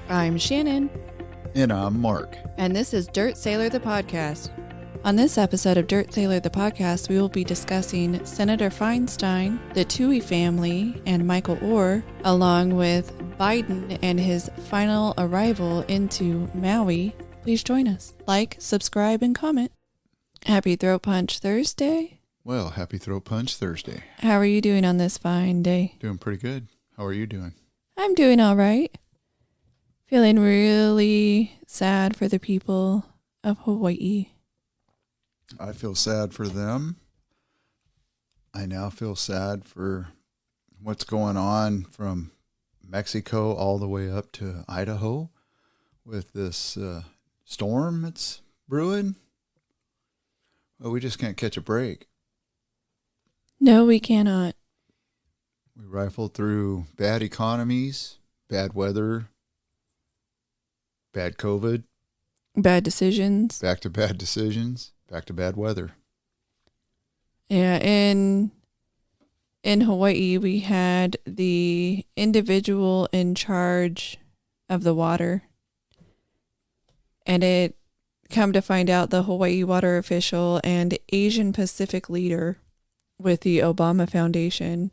I'm Shannon. And I'm Mark. And this is Dirt Sailor the Podcast. On this episode of Dirt Sailor the Podcast, we will be discussing Senator Feinstein, the Toohey family, and Michael Orr, along with Biden and his final arrival into Maui. Please join us. Like, subscribe, and comment. Happy Throat Punch Thursday. Well, happy Throat Punch Thursday. How are you doing on this fine day? Doing pretty good. How are you doing? I'm doing all right. Feeling really sad for the people of Hawaii. I feel sad for them. I now feel sad for what's going on from Mexico all the way up to Idaho with this storm that's brewing. Well, we just can't catch a break. No, we cannot. We rifle through bad economies, bad weather, bad COVID. Bad decisions. Back to bad decisions, back to bad weather. Yeah, in Hawaii, we had the individual in charge of the water. And it come to find out the Hawaii water official and Asian Pacific leader with the Obama Foundation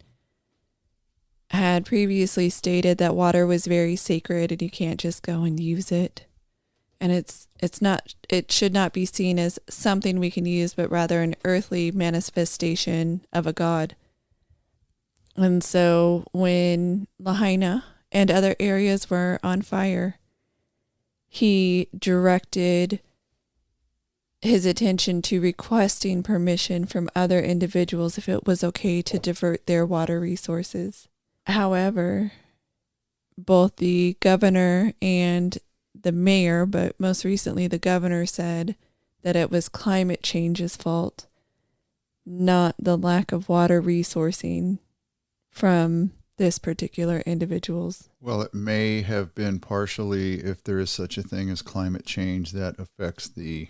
had previously stated that water was very sacred and you can't just go and use it. And it should not be seen as something we can use, but rather an earthly manifestation of a god. And so when Lahaina and other areas were on fire, he directed his attention to requesting permission from other individuals if it was okay to divert their water resources. However, both the governor and the mayor, but most recently the governor, said that it was climate change's fault, not the lack of water resourcing from this particular individuals. Well, it may have been partially, if there is such a thing as climate change, that affects the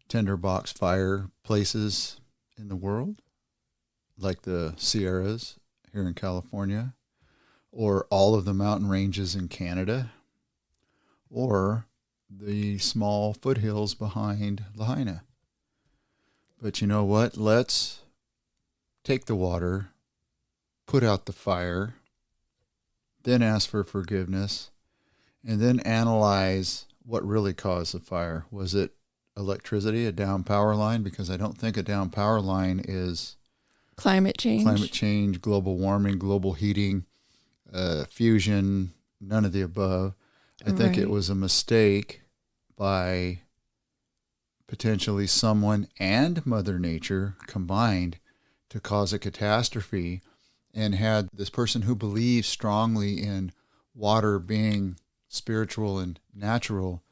tinderbox fire places in the world, like the Sierras here in California, or all of the mountain ranges in Canada, or the small foothills behind Lahaina. But you know what? Let's take the water, put out the fire, then ask for forgiveness, and then analyze what really caused the fire. Was it electricity, a down power line? Because I don't think a down power line is climate change, global warming, global heating, fusion, none of the above. I think it was a mistake by potentially someone and Mother Nature combined to cause a catastrophe, and had this person who believes strongly in water being spiritual and natural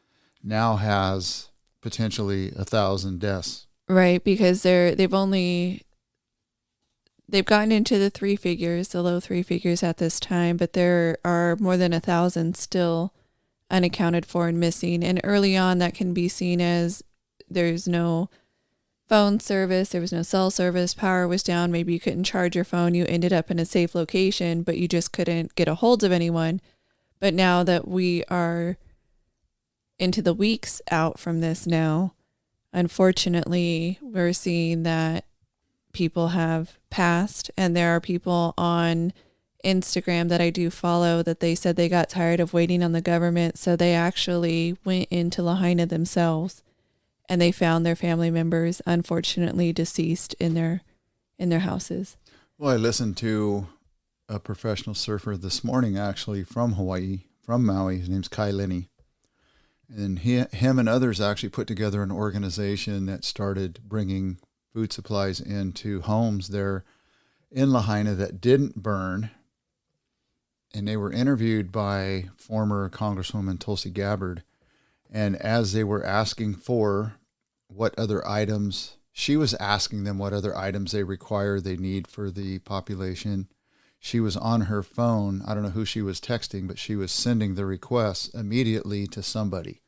now has potentially 1,000 deaths. Right, because they've gotten into the low three figures at this time, but there are more than 1,000 still unaccounted for and missing. And early on, that can be seen as there's no phone service, there was no cell service, power was down, maybe you couldn't charge your phone, you ended up in a safe location, but you just couldn't get a hold of anyone. But now that we are into the weeks out from this now, unfortunately, we're seeing that people have passed, and there are people on Instagram that I do follow that they said they got tired of waiting on the government, so they actually went into Lahaina themselves, and they found their family members unfortunately deceased in their houses. Well, I listened to a professional surfer this morning, actually from Hawaii, from Maui. His name's Kai Lenny. And him and others actually put together an organization that started bringing food supplies into homes there in Lahaina that didn't burn. And they were interviewed by former Congresswoman Tulsi Gabbard. And as they were asking for what other items, she was asking them what other items they need for the population. She was on her phone. I don't know who she was texting, but she was sending the requests immediately to somebody.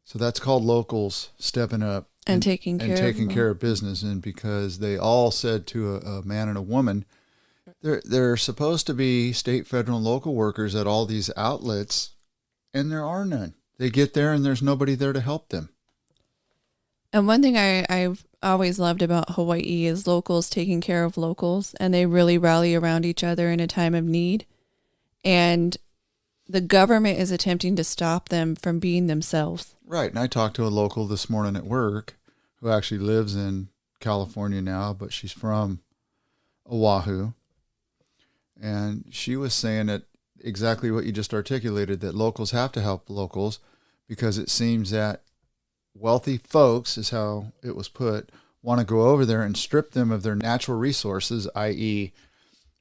So that's called locals stepping up and taking care of business. And because they all said to a man and a woman, There are supposed to be state, federal, and local workers at all these outlets, and there are none. They get there and there's nobody there to help them. And one thing I've always loved about Hawaii is locals taking care of locals, and they really rally around each other in a time of need. And the government is attempting to stop them from being themselves. Right. And I talked to a local this morning at work who actually lives in California now, but she's from Oahu. And she was saying that exactly what you just articulated, that locals have to help locals because it seems that wealthy folks, is how it was put, want to go over there and strip them of their natural resources, i.e.,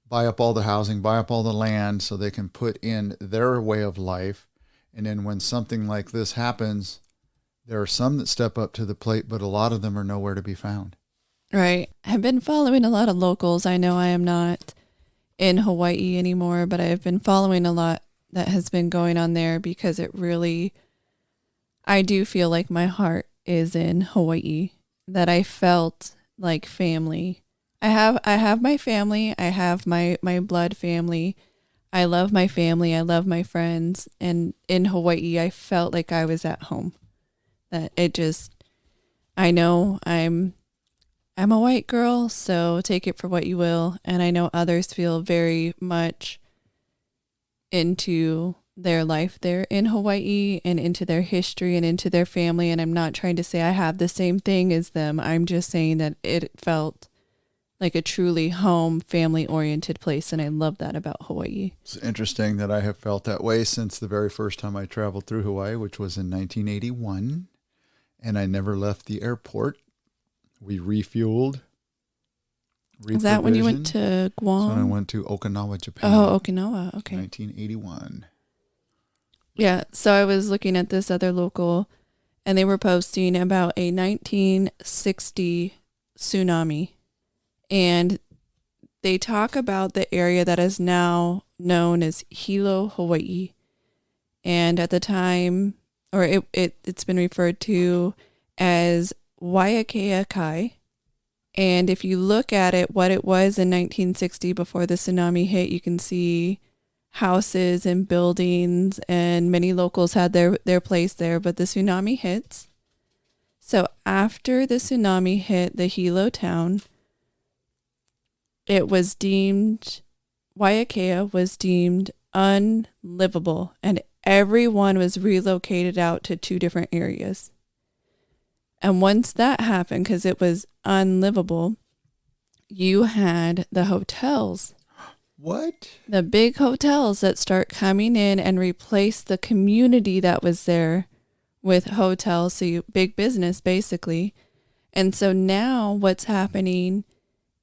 buy up all the housing, buy up all the land so they can put in their way of life. And then when something like this happens, there are some that step up to the plate, but a lot of them are nowhere to be found. Right. I've been following a lot of locals. I know I am not in Hawaii anymore, but I've been following a lot that has been going on there because it really, I do feel like my heart is in Hawaii, that I felt like family. I have my family. I have my blood family. I love my family. I love my friends. And in Hawaii, I felt like I was at home. That it just, I know I'm a white girl, so take it for what you will. And I know others feel very much into their life there in Hawaii and into their history and into their family. And I'm not trying to say I have the same thing as them. I'm just saying that it felt like a truly home, family-oriented place, and I love that about Hawaii. It's interesting that I have felt that way since the very first time I traveled through Hawaii, which was in 1981, and I never left the airport. We refueled. Is that when you went to Guam? So I went to Okinawa, Japan. Oh, Okinawa, okay. 1981. Yeah, so I was looking at this other local, and they were posting about a 1960 tsunami. And they talk about the area that is now known as Hilo, Hawaii. And at the time, or it's been referred to as Waiakea Kai. And if you look at it, what it was in 1960 before the tsunami hit, you can see houses and buildings, and many locals had their place there. But the tsunami hits. So after the tsunami hit the Hilo town, it was deemed, Waiakea was deemed unlivable, and everyone was relocated out to 2 different areas. And once that happened, because it was unlivable, you had the hotels. What? The big hotels that start coming in and replace the community that was there with hotels, so big business basically. And so now what's happening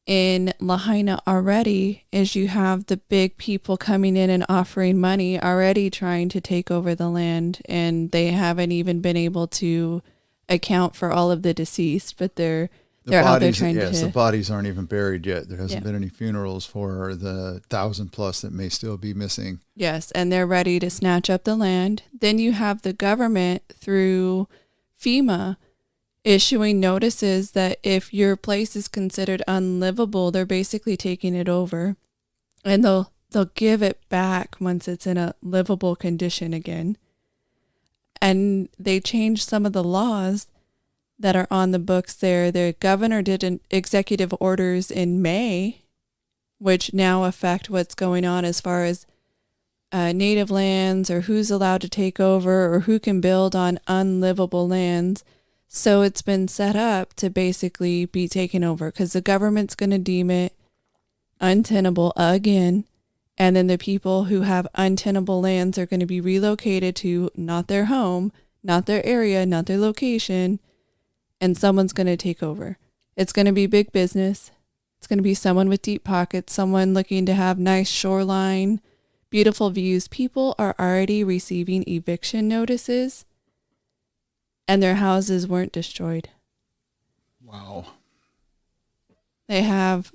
in Lahaina already is you have the big people coming in and offering money, already trying to take over the land, and they haven't even been able to account for all of the deceased, but they're out there trying to. Yes, the bodies aren't even buried yet. There hasn't been any funerals for the 1,000+ that may still be missing. Yes, and they're ready to snatch up the land. Then you have the government through FEMA issuing notices that if your place is considered unlivable, they're basically taking it over, and they'll give it back once it's in a livable condition again. And they changed some of the laws that are on the books there. The governor did an executive orders in May, which now affect what's going on as far as native lands, or who's allowed to take over, or who can build on unlivable lands. So it's been set up to basically be taken over because the government's going to deem it untenable again. And then the people who have untenable lands are going to be relocated to not their home, not their area, not their location, and someone's going to take over. It's going to be big business. It's going to be someone with deep pockets, someone looking to have nice shoreline, beautiful views. People are already receiving eviction notices, and their houses weren't destroyed. Wow. They have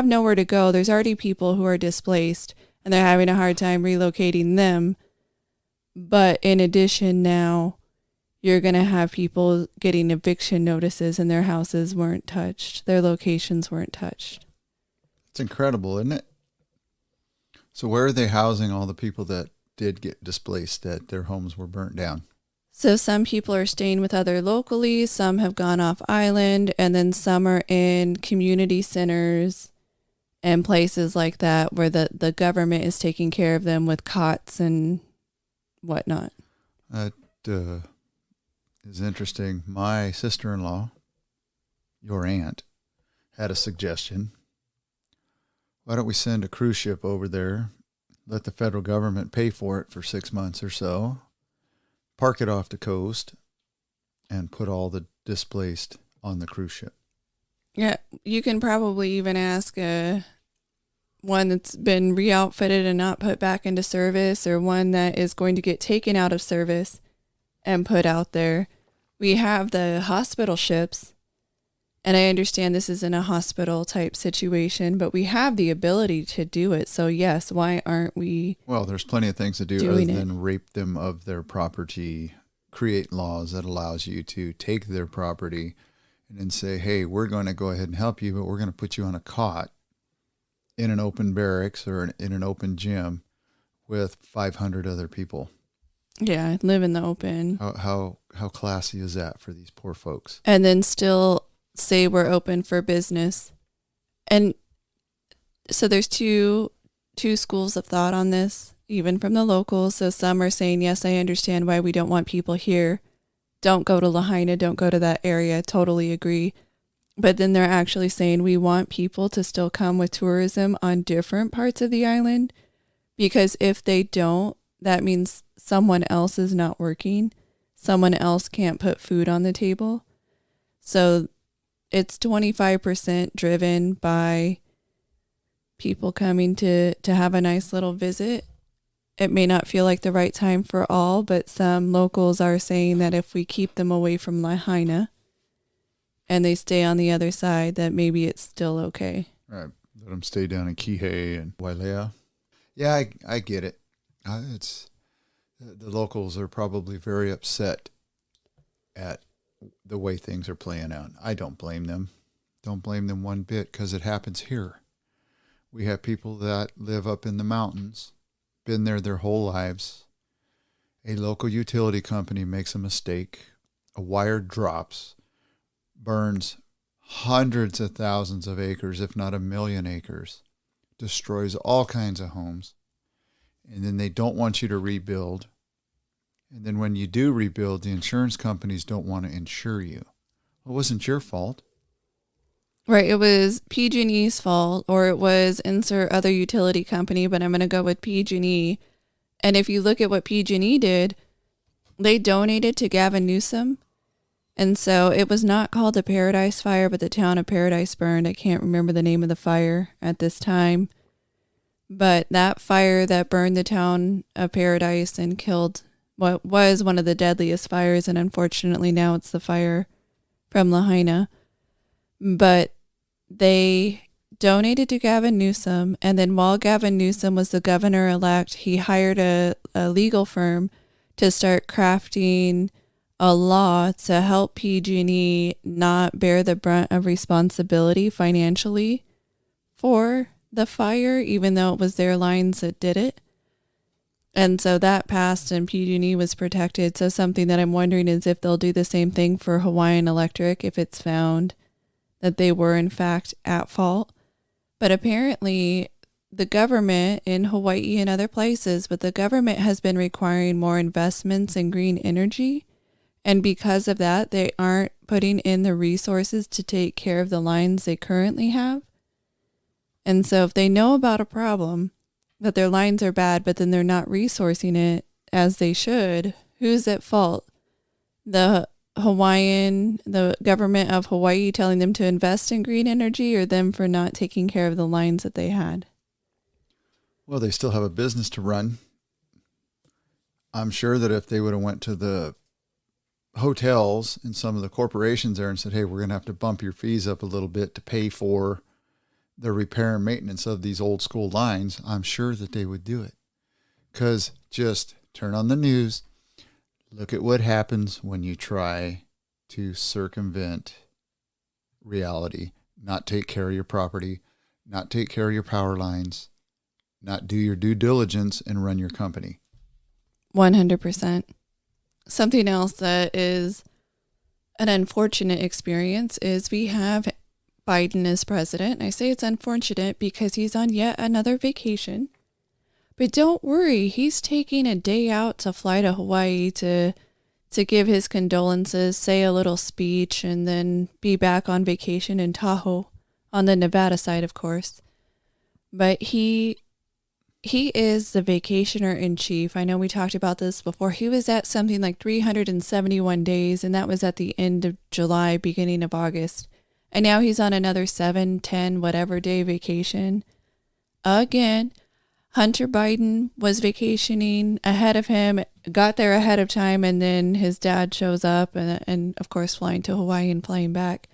nowhere to go. There's already people who are displaced, and they're having a hard time relocating them. But in addition, now you're going to have people getting eviction notices, and their houses weren't touched. Their locations weren't touched. It's incredible, isn't it? So where are they housing all the people that did get displaced, that their homes were burnt down? So some people are staying with other locally, some have gone off island, and then some are in community centers and places like that where the government is taking care of them with cots and whatnot. That is interesting. My sister-in-law, your aunt, had a suggestion. Why don't we send a cruise ship over there, let the federal government pay for it for 6 months or so, park it off the coast, and put all the displaced on the cruise ship? Yeah, you can probably even ask one that's been re-outfitted and not put back into service, or one that is going to get taken out of service and put out there. We have the hospital ships, and I understand this isn't a hospital type situation, but we have the ability to do it. So yes, why aren't we? Well, there's plenty of things to do other than rape them of their property, create laws that allows you to take their property and then say, hey, we're going to go ahead and help you, but we're going to put you on a cot in an open barracks or in an open gym with 500 other people. Yeah, live in the open. How classy is that for these poor folks? And then still say we're open for business. And so there's two schools of thought on this, even from the locals. So some are saying, yes, I understand why we don't want people here. Don't go to Lahaina, don't go to that area. Totally agree. But then they're actually saying we want people to still come with tourism on different parts of the island, because if they don't, that means someone else is not working. Someone else can't put food on the table. So it's 25% driven by people coming to have a nice little visit. It may not feel like the right time for all, but some locals are saying that if we keep them away from Lahaina and they stay on the other side, that maybe it's still okay. Right. Let them stay down in Kihei and Wailea. Yeah, I get it. It's the locals are probably very upset at the way things are playing out. I don't blame them. Don't blame them one bit, because it happens here. We have people that live up in the mountains, been there their whole lives. A local utility company makes a mistake. A wire drops, burns hundreds of thousands of acres, if not 1 million acres, destroys all kinds of homes. And then they don't want you to rebuild. And then when you do rebuild, the insurance companies don't want to insure you. It wasn't your fault. Right. It was PG&E's fault, or it was insert other utility company, but I'm going to go with PG&E. And if you look at what PG&E did, they donated to Gavin Newsom. And so it was not called a Paradise Fire, but the town of Paradise burned. I can't remember the name of the fire at this time. But that fire that burned the town of Paradise and killed what was one of the deadliest fires, and unfortunately now it's the fire from Lahaina. But they donated to Gavin Newsom, and then while Gavin Newsom was the governor-elect, he hired a legal firm to start crafting a law to help PG&E not bear the brunt of responsibility financially for the fire, even though it was their lines that did it. And so that passed and PG&E was protected. So something that I'm wondering is if they'll do the same thing for Hawaiian Electric if it's found that they were in fact at fault. But apparently the government in Hawaii and other places, but the government has been requiring more investments in green energy. And because of that, they aren't putting in the resources to take care of the lines they currently have. And so if they know about a problem, that their lines are bad, but then they're not resourcing it as they should, who's at fault? The government of Hawaii telling them to invest in green energy, or them for not taking care of the lines that they had? Well, they still have a business to run. I'm sure that if they would have went to the hotels and some of the corporations there and said, hey, we're going to have to bump your fees up a little bit to pay for the repair and maintenance of these old school lines, I'm sure that they would do it. Because just turn on the news, look at what happens when you try to circumvent reality, not take care of your property, not take care of your power lines. not do your due diligence and run your company. 100%. Something else that is an unfortunate experience is we have Biden as president. I say it's unfortunate because he's on yet another vacation. But don't worry, he's taking a day out to fly to Hawaii to give his condolences, say a little speech, and then be back on vacation in Tahoe, on the Nevada side, of course. But he is the vacationer in chief. I know we talked about this before. He was at something like 371 days, and that was at the end of July, beginning of August. And now he's on another 7, 10, whatever day vacation. Again, Hunter Biden was vacationing ahead of him, got there ahead of time, and then his dad shows up and of course, flying to Hawaii and flying back.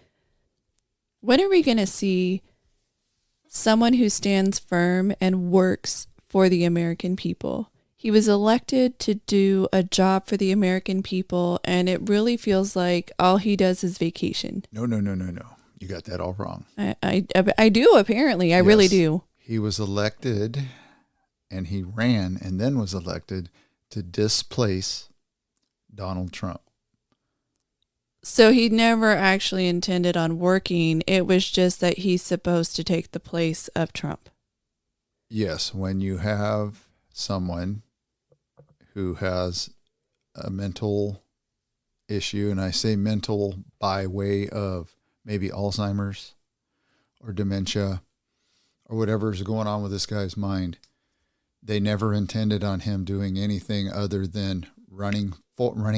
When are we going to see someone who stands firm and works for the American people? He was elected to do a job for the American people, and it really feels like all he does is vacation. No. You got that all wrong. I do, apparently. I really do. He was elected, and he ran and then was elected to displace Donald Trump. So he never actually intended on working. It was just that he's supposed to take the place of Trump. Yes, when you have someone who has a mental issue, and I say mental by way of maybe Alzheimer's or dementia or whatever is going on with this guy's mind, they never intended on him doing anything other than running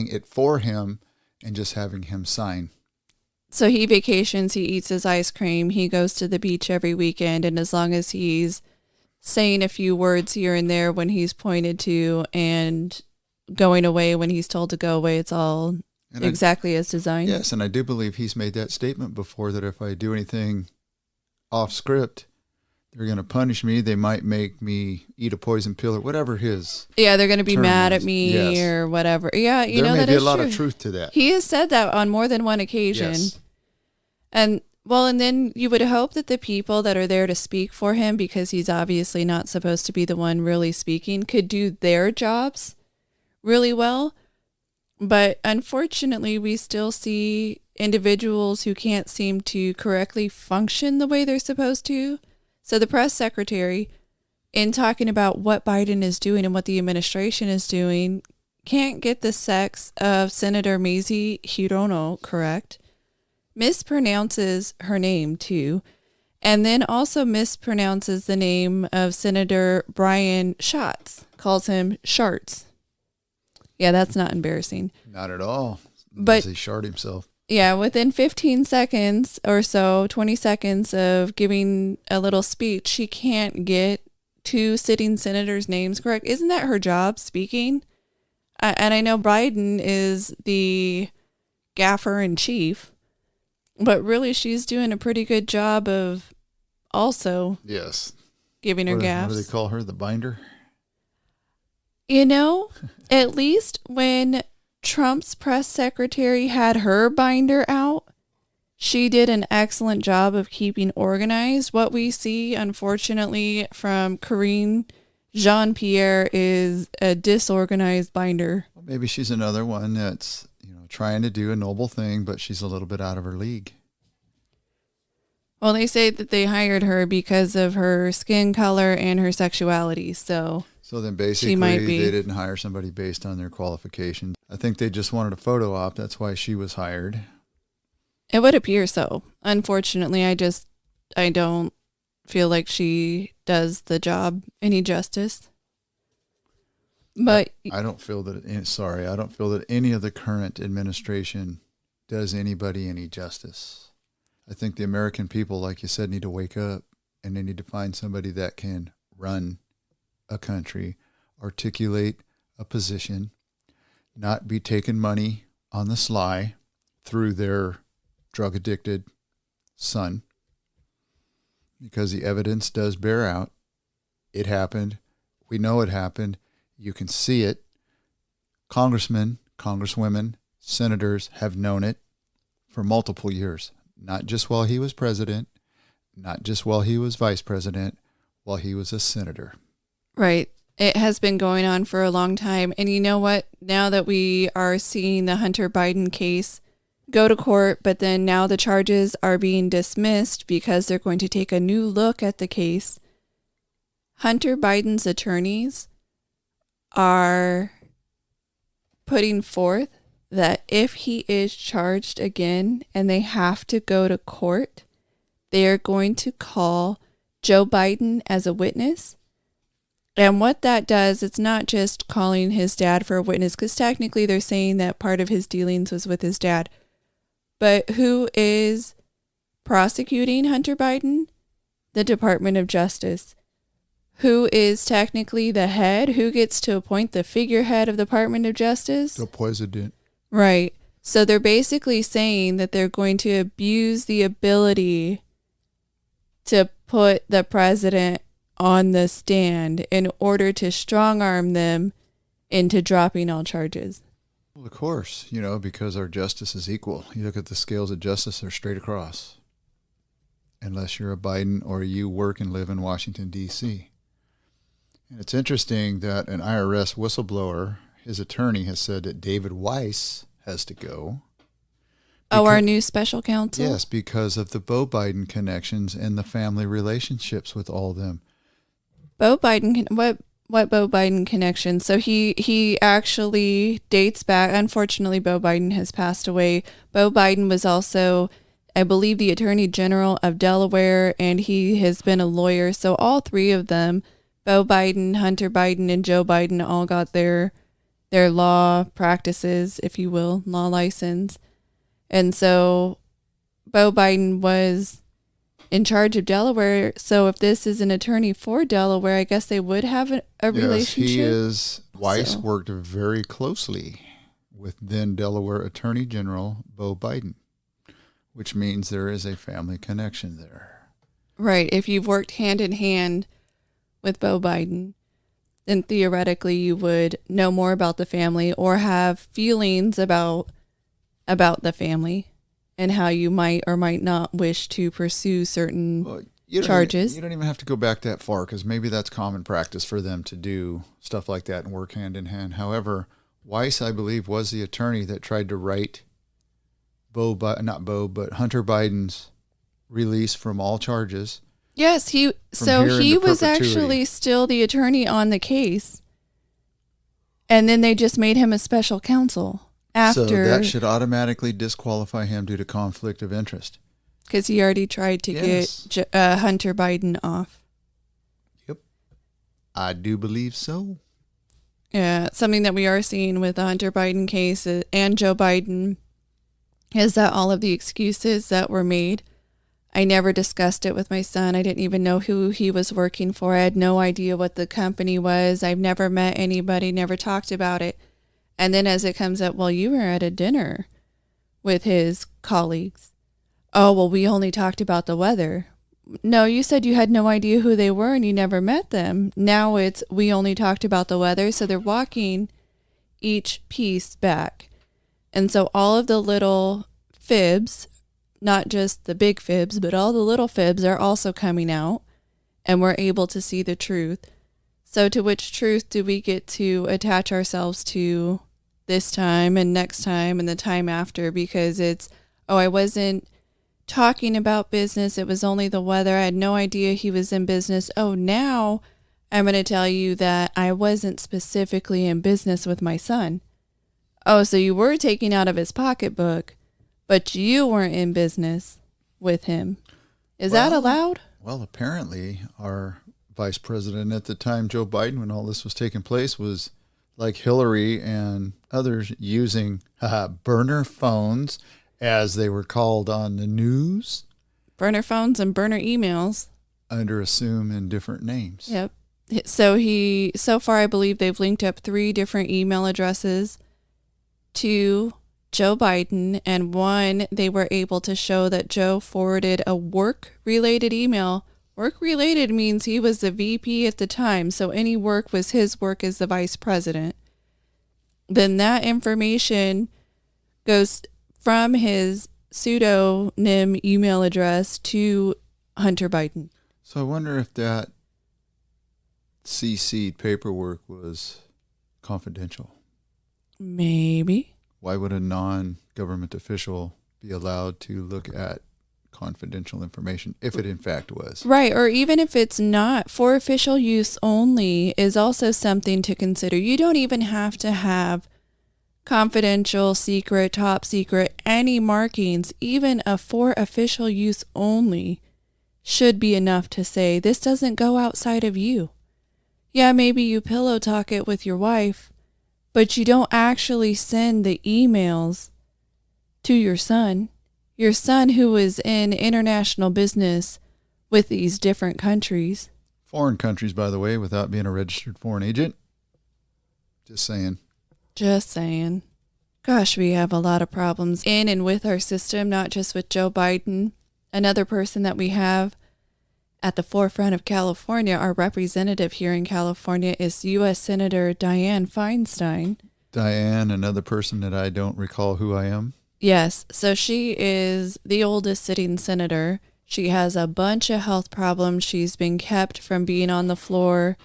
it for him and just having him sign. So he vacations, he eats his ice cream, he goes to the beach every weekend, and as long as he's saying a few words here and there when he's pointed to and going away when he's told to go away, it's all exactly as designed. Yes, and I do believe he's made that statement before, that if I do anything off script, they're going to punish me. They might make me eat a poison pill or whatever his Yeah, they're going to be mad is. at me Yes. or whatever. Yeah, you know, there that may be is a lot true. of truth to that. He has said that on more than one occasion. Yes. And then you would hope that the people that are there to speak for him, because he's obviously not supposed to be the one really speaking, could do their jobs really well. But unfortunately, we still see individuals who can't seem to correctly function the way they're supposed to. So the press secretary, in talking about what Biden is doing and what the administration is doing, can't get the sex of Senator Mazie Hirono correct, mispronounces her name too, and then also mispronounces the name of Senator Brian Schatz, calls him Sharts. Yeah, that's not embarrassing. Not at all. But he shard himself. Yeah, within 15 seconds or so, 20 seconds of giving a little speech, she can't get two sitting senators' names correct. Isn't that her job, speaking? And I know Biden is the gaffer in chief, but really she's doing a pretty good job of also giving her gaffes. What do they call her? The binder? You know, at least when Trump's press secretary had her binder out, she did an excellent job of keeping organized. What we see, unfortunately, from Karine Jean-Pierre is a disorganized binder. Well, maybe she's another one that's, trying to do a noble thing, but she's a little bit out of her league. Well, they say that they hired her because of her skin color and her sexuality, so then basically they didn't hire somebody based on their qualifications. I think they just wanted a photo op. That's why she was hired. It would appear so. Unfortunately, I don't feel like she does the job any justice. But I don't feel that any of the current administration does anybody any justice. I think the American people, like you said, need to wake up, and they need to find somebody that can run a country, articulate a position, not be taking money on the sly through their drug-addicted son, because the evidence does bear out. It happened. We know it happened. You can see it. Congressmen, congresswomen, senators have known it for multiple years, not just while he was president, not just while he was vice president, while he was a senator. Right. It has been going on for a long time. And you know what? Now that we are seeing the Hunter Biden case go to court, but then now the charges are being dismissed because they're going to take a new look at the case. Hunter Biden's attorneys are putting forth that if he is charged again and they have to go to court, they are going to call Joe Biden as a witness. And what that does, it's not just calling his dad for a witness, because technically they're saying that part of his dealings was with his dad. But who is prosecuting Hunter Biden? The Department of Justice. Who is technically the head? Who gets to appoint the figurehead of the Department of Justice? The president. Right. So they're basically saying that they're going to abuse the ability to put the president on the stand in order to strong arm them into dropping all charges. Well, of course, because our justice is equal. You look at the scales of justice, they're straight across. Unless you're a Biden or you work and live in Washington, D.C. And it's interesting that an IRS whistleblower, his attorney, has said that David Weiss has to go. Our new special counsel? Yes, because of the Beau Biden connections and the family relationships with all of them. Beau Biden, what Beau Biden connection? So he actually dates back. Unfortunately, Beau Biden has passed away. Beau Biden was also, I believe, the Attorney General of Delaware, and he has been a lawyer. So all three of them, Beau Biden, Hunter Biden, and Joe Biden, all got their law practices, if you will, law license. And so Beau Biden was in charge of Delaware. So if this is an attorney for Delaware, I guess they would have a relationship. Yes, he is. Weiss worked very closely with then Delaware Attorney General Beau Biden, which means there is a family connection there. Right. If you've worked hand in hand with Beau Biden, then theoretically you would know more about the family or have feelings about the family and how you might or might not wish to pursue certain charges. You don't even have to go back that far, because maybe that's common practice for them to do stuff like that and work hand in hand. However, Weiss, I believe, was the attorney that tried to write Hunter Biden's release from all charges. Yes, he was actually still the attorney on the case. And then they just made him a special counsel after. So that should automatically disqualify him due to conflict of interest. Because he already tried to get Hunter Biden off. Yep. I do believe so. Yeah, something that we are seeing with the Hunter Biden case and Joe Biden is that all of the excuses that were made, I never discussed it with my son. I didn't even know who he was working for. I had no idea what the company was. I've never met anybody, never talked about it. And then as it comes up, well, you were at a dinner with his colleagues. Oh, well, we only talked about the weather. No, you said you had no idea who they were and you never met them. Now it's we only talked about the weather. So they're walking each piece back. And so all of the little fibs, not just the big fibs, but all the little fibs are also coming out, and we're able to see the truth. So to which truth do we get to attach ourselves to this time and next time and the time after? Because it's, I wasn't talking about business. It was only the weather. I had no idea he was in business. Oh, now I'm going to tell you that I wasn't specifically in business with my son. Oh, so you were taking out of his pocketbook, but you weren't in business with him. Is that allowed? Well, apparently our vice president at the time, Joe Biden, when all this was taking place, was like Hillary and others using burner phones, as they were called on the news. Burner phones and burner emails. Under assume and different names. Yep. So far I believe they've linked up 3 different email addresses to Joe Biden, and one, they were able to show that Joe forwarded a work-related email. Work-related means he was the VP at the time, so any work was his work as the vice president. Then that information goes from his pseudonym email address to Hunter Biden. So I wonder if that CC'd paperwork was confidential. Maybe. Why would a non-government official be allowed to look at confidential information if it in fact was? Right, or even if it's not, for official use only is also something to consider. You don't even have to have confidential, secret, top secret, any markings. Even a for official use only should be enough to say this doesn't go outside of you. Yeah, maybe you pillow talk it with your wife, but you don't actually send the emails to your son who is in international business with these different countries. Foreign countries, by the way, without being a registered foreign agent. Just saying. Just saying. Gosh, we have a lot of problems in and with our system, not just with Joe Biden. Another person that we have at the forefront of California, our representative here in California, is U.S. Senator Dianne Feinstein. Diane, another person that I don't recall who I am. Yes, so she is the oldest sitting senator. She has a bunch of health problems. She's been kept from being on the floor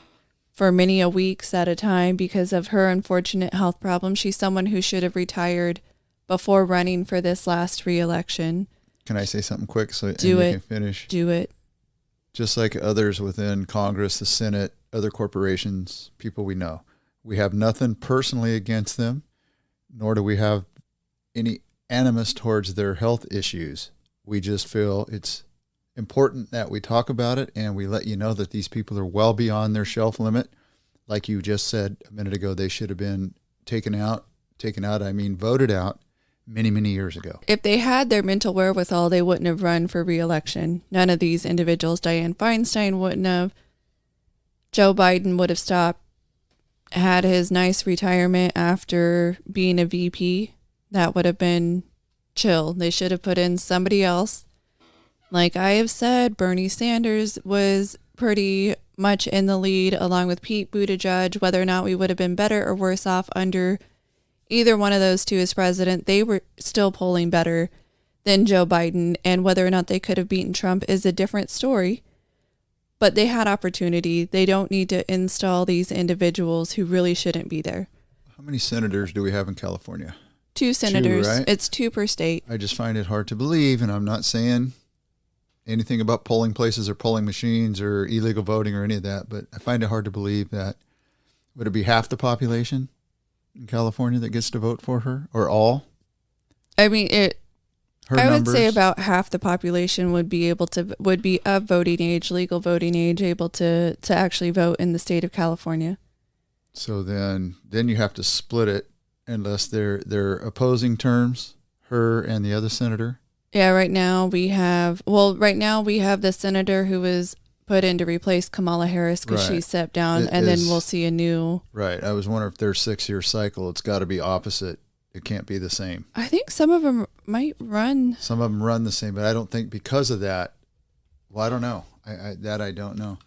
for many a weeks at a time because of her unfortunate health problems. She's someone who should have retired before running for this last re-election. Can I say something quick so you can finish? Do it. Just like others within Congress, the Senate, other corporations, people we know. We have nothing personally against them, nor do we have any animus towards their health issues. We just feel it's important that we talk about it and we let you know that these people are well beyond their shelf limit. Like you just said a minute ago, they should have been voted out many, many years ago. If they had their mental wherewithal, they wouldn't have run for re-election. None of these individuals, Dianne Feinstein wouldn't have. Joe Biden would have stopped, had his nice retirement after being a VP. That would have been chill. They should have put in somebody else. Like I have said, Bernie Sanders was pretty much in the lead along with Pete Buttigieg. Whether or not we would have been better or worse off under either one of those two as president, they were still polling better than Joe Biden. And whether or not they could have beaten Trump is a different story. But they had opportunity. They don't need to install these individuals who really shouldn't be there. How many senators do we have in California? 2 senators. 2, right? It's 2 per state. I just find it hard to believe, and I'm not saying anything about polling places or polling machines or illegal voting or any of that, but I find it hard to believe that, would it be half the population in California that gets to vote for her, or all? I mean, I would say numbers? about half the population would be of voting age, legal voting age, able to actually vote in the state of California. So then you have to split it unless they're opposing terms, her and the other senator. Yeah, right now we have the senator who was put in to replace Kamala Harris because she stepped down, then we'll see a new. Right. I was wondering if their 6-year cycle, it's got to be opposite. It can't be the same. I think some of them might run. Some of them run the same, but I don't think because of that. Well, I don't know. I don't know.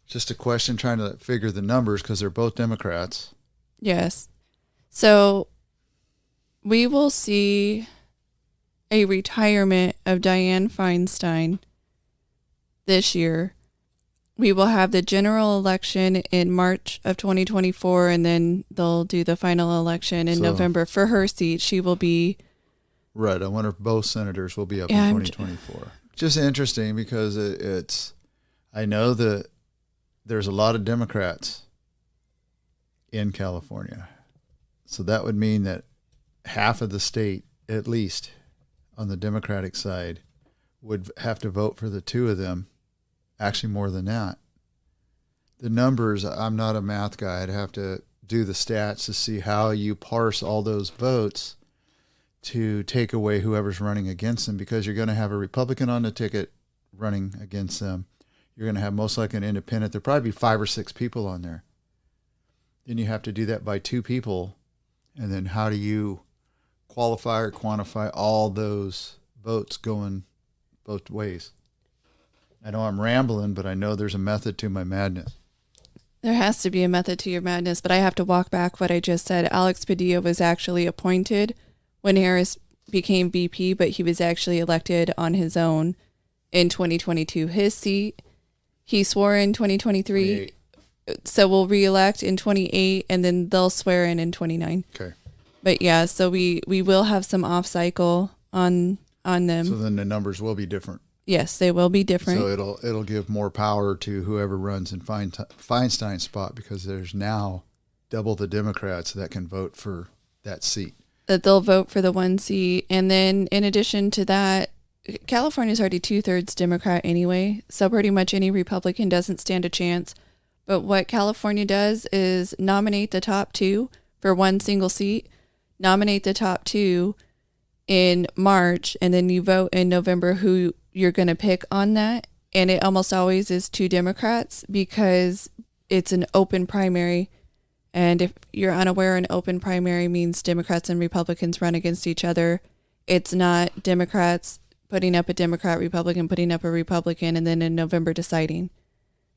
Just a question trying to figure the numbers because they're both Democrats. Yes. So we will see a retirement of Dianne Feinstein this year. We will have the general election in March of 2024, and then they'll do the final election in November for her seat. She will be... Right. I wonder if both senators will be up in 2024. Just interesting because it's... I know that there's a lot of Democrats in California. So that would mean that half of the state, at least on the Democratic side, would have to vote for the 2 of them. Actually, more than that. The numbers, I'm not a math guy. I'd have to do the stats to see how you parse all those votes to take away whoever's running against them, because you're going to have a Republican on the ticket running against them. You're going to have most likely an independent. There'll probably be 5 or 6 people on there. Then you have to do that by 2 people. And then how do you qualify or quantify all those votes going both ways? I know I'm rambling, but I know there's a method to my madness. There has to be a method to your madness, but I have to walk back what I just said. Alex Padilla was actually appointed when Harris became VP, but he was actually elected on his own in 2022. His seat, he swore in 2023. So we'll reelect in 28 and then they'll swear in 29. Okay. But yeah, so we will have some off cycle on them. So then the numbers will be different. Yes, they will be different. So it'll give more power to whoever runs in Feinstein's spot, because there's now double the Democrats that can vote for that seat. That they'll vote for the one seat. And then in addition to that, California's already 2/3 Democrat anyway. So pretty much any Republican doesn't stand a chance. But what California does is nominate the top two for one single seat, nominate the top two in March, and then you vote in November who you're going to pick on that. And it almost always is two Democrats because it's an open primary. And if you're unaware, an open primary means Democrats and Republicans run against each other. It's not Democrats putting up a Democrat, Republican putting up a Republican, and then in November deciding.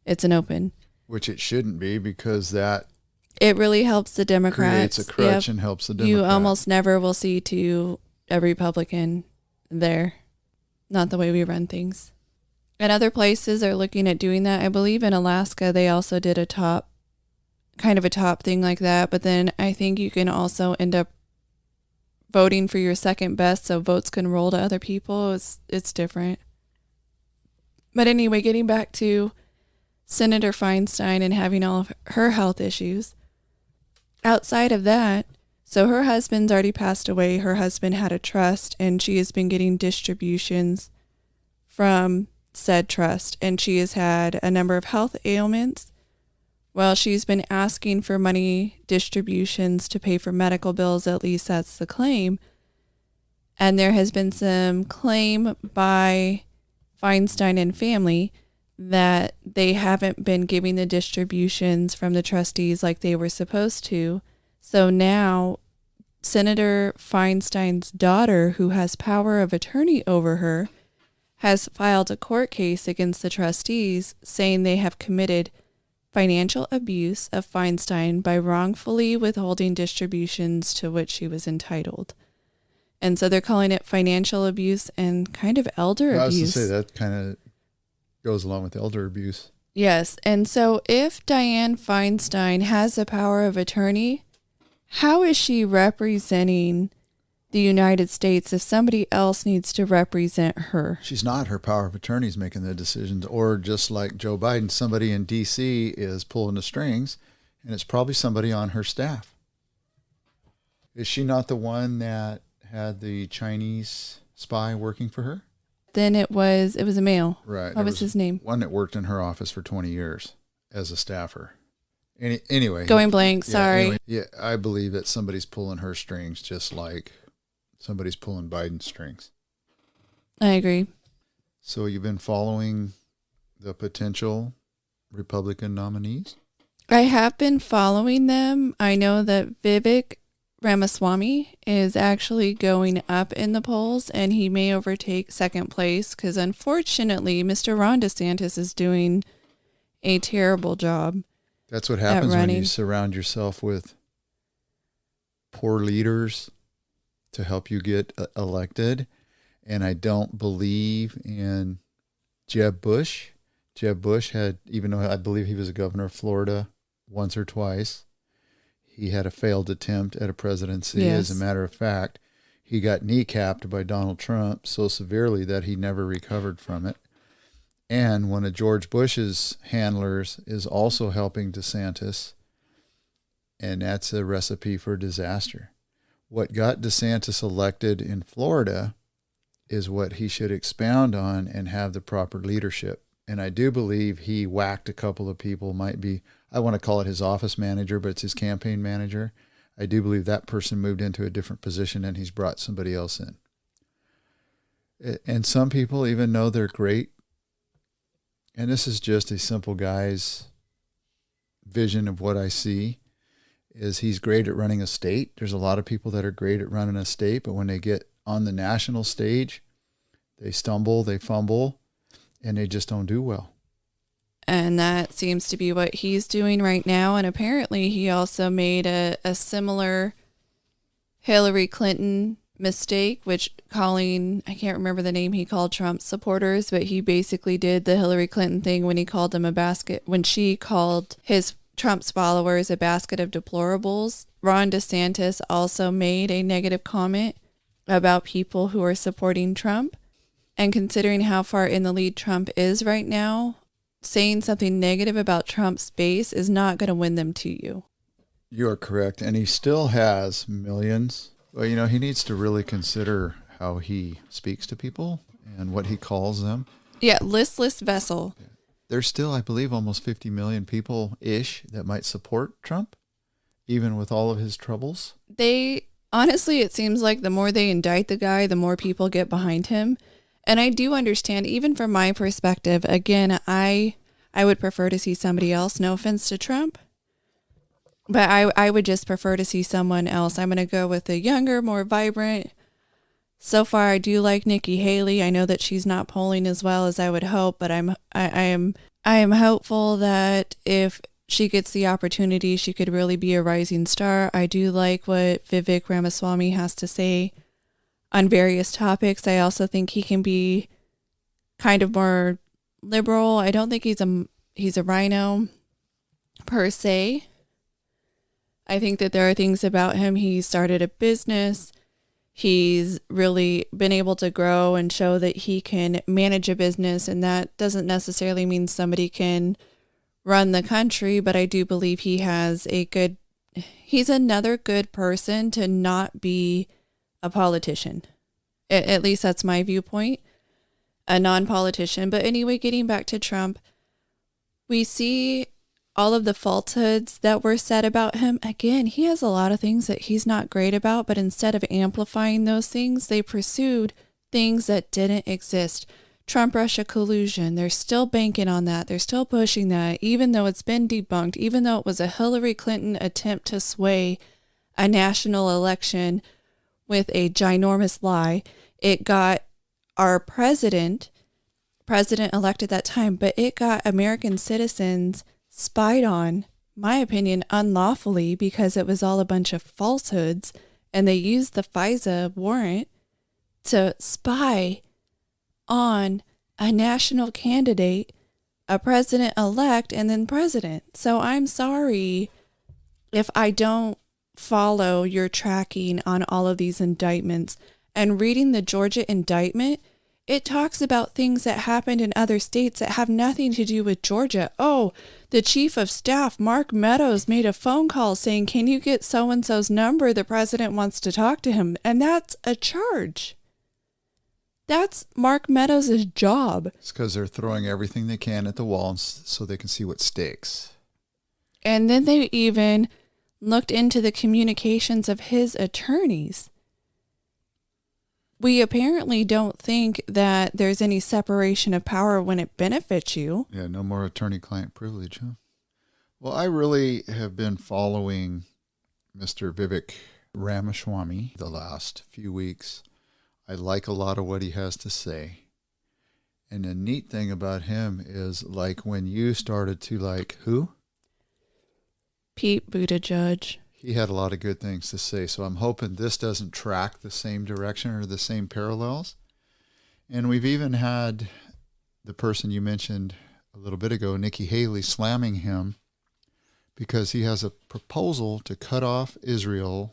It's an open. Which it shouldn't be, because that it really helps the Democrats. Creates a crutch and helps the Democrats. You almost never will see a Republican there. Not the way we run things. And other places are looking at doing that. I believe in Alaska they also did a top thing like that. But then I think you can also end up voting for your second best, so votes can roll to other people. It's different. But anyway, getting back to Senator Feinstein and having all of her health issues. Outside of that, so her husband's already passed away. Her husband had a trust, and she has been getting distributions from said trust, and she has had a number of health ailments. Well, she's been asking for money distributions to pay for medical bills, at least that's the claim. And there has been some claim by Feinstein and family that they haven't been giving the distributions from the trustees like they were supposed to. So now Senator Feinstein's daughter, who has power of attorney over her, has filed a court case against the trustees saying they have committed financial abuse of Feinstein by wrongfully withholding distributions to which she was entitled. And so they're calling it financial abuse and kind of elder abuse. I was to say that kind of goes along with elder abuse. Yes. And so if Dianne Feinstein has a power of attorney, how is she representing the United States if somebody else needs to represent her? She's not. Her power of attorney is making the decisions. Or just like Joe Biden, somebody in D.C. is pulling the strings, and it's probably somebody on her staff. Is she not the one that had the Chinese spy working for her? Then it was a male. Right. What was his name? One that worked in her office for 20 years as a staffer. Anyway. Going blank, sorry. Anyway, yeah, I believe that somebody's pulling her strings just like somebody's pulling Biden's strings. I agree. So you've been following the potential Republican nominees? I have been following them. I know that Vivek Ramaswamy is actually going up in the polls, and he may overtake second place because unfortunately Mr. Ron DeSantis is doing a terrible job. That's what happens when you surround yourself with poor leaders to help you get elected. And I don't believe in Jeb Bush. Jeb Bush had, even though I believe he was a governor of Florida once or twice, he had a failed attempt at a presidency. Yes. As a matter of fact, he got kneecapped by Donald Trump so severely that he never recovered from it. And one of George Bush's handlers is also helping DeSantis, and that's a recipe for disaster. What got DeSantis elected in Florida is what he should expound on and have the proper leadership. And I do believe he whacked a couple of people, might be, I want to call it his office manager, but it's his campaign manager. I do believe that person moved into a different position and he's brought somebody else in. And some people, even though they're great, and this is just a simple guy's vision of what I see, is he's great at running a state. There's a lot of people that are great at running a state, but when they get on the national stage, they stumble, they fumble, and they just don't do well. And that seems to be what he's doing right now. And apparently he also made a similar Hillary Clinton mistake, which calling, I can't remember the name he called Trump's supporters, but he basically did the Hillary Clinton thing when he called them when she called his Trump's followers a basket of deplorables. Ron DeSantis also made a negative comment about people who are supporting Trump. And considering how far in the lead Trump is right now, saying something negative about Trump's base is not going to win them to you. You are correct. And he still has millions. But, you know, he needs to really consider how he speaks to people and what he calls them. Yeah, listless vessel. There's still, I believe, almost 50 million people-ish that might support Trump, even with all of his troubles. Honestly, it seems like the more they indict the guy, the more people get behind him. And I do understand, even from my perspective, again, I would prefer to see somebody else, no offense to Trump, but I would just prefer to see someone else. I'm going to go with a younger, more vibrant. So far, I do like Nikki Haley. I know that she's not polling as well as I would hope, but I am hopeful that if she gets the opportunity, she could really be a rising star. I do like what Vivek Ramaswamy has to say on various topics. I also think he can be kind of more liberal. I don't think he's a rhino per se. I think that there are things about him. He started a business. He's really been able to grow and show that he can manage a business, and that doesn't necessarily mean somebody can run the country, but I do believe he's another good person to not be a politician. At least that's my viewpoint, a non-politician. But anyway, getting back to Trump, we see all of the falsehoods that were said about him. Again, he has a lot of things that he's not great about, but instead of amplifying those things, they pursued things that didn't exist. Trump-Russia collusion, they're still banking on that. They're still pushing that, even though it's been debunked, even though it was a Hillary Clinton attempt to sway a national election with a ginormous lie. It got our president-elect at that time, but it got American citizens spied on, my opinion, unlawfully, because it was all a bunch of falsehoods, and they used the FISA warrant to spy on a national candidate, a president-elect, and then president. So I'm sorry if I don't follow your tracking on all of these indictments. And reading the Georgia indictment, it talks about things that happened in other states that have nothing to do with Georgia. Oh, the chief of staff, Mark Meadows, made a phone call saying, can you get so-and-so's number? The president wants to talk to him. And that's a charge. That's Mark Meadows' job. It's because they're throwing everything they can at the wall so they can see what sticks. And then they even looked into the communications of his attorneys. We apparently don't think that there's any separation of power when it benefits you. Yeah, no more attorney-client privilege, huh? Well, I really have been following Mr. Vivek Ramaswamy the last few weeks. I like a lot of what he has to say. And the neat thing about him is, like, when you started to like, who? Pete Buttigieg. He had a lot of good things to say. So I'm hoping this doesn't track the same direction or the same parallels. And we've even had the person you mentioned a little bit ago, Nikki Haley, slamming him because he has a proposal to cut off Israel's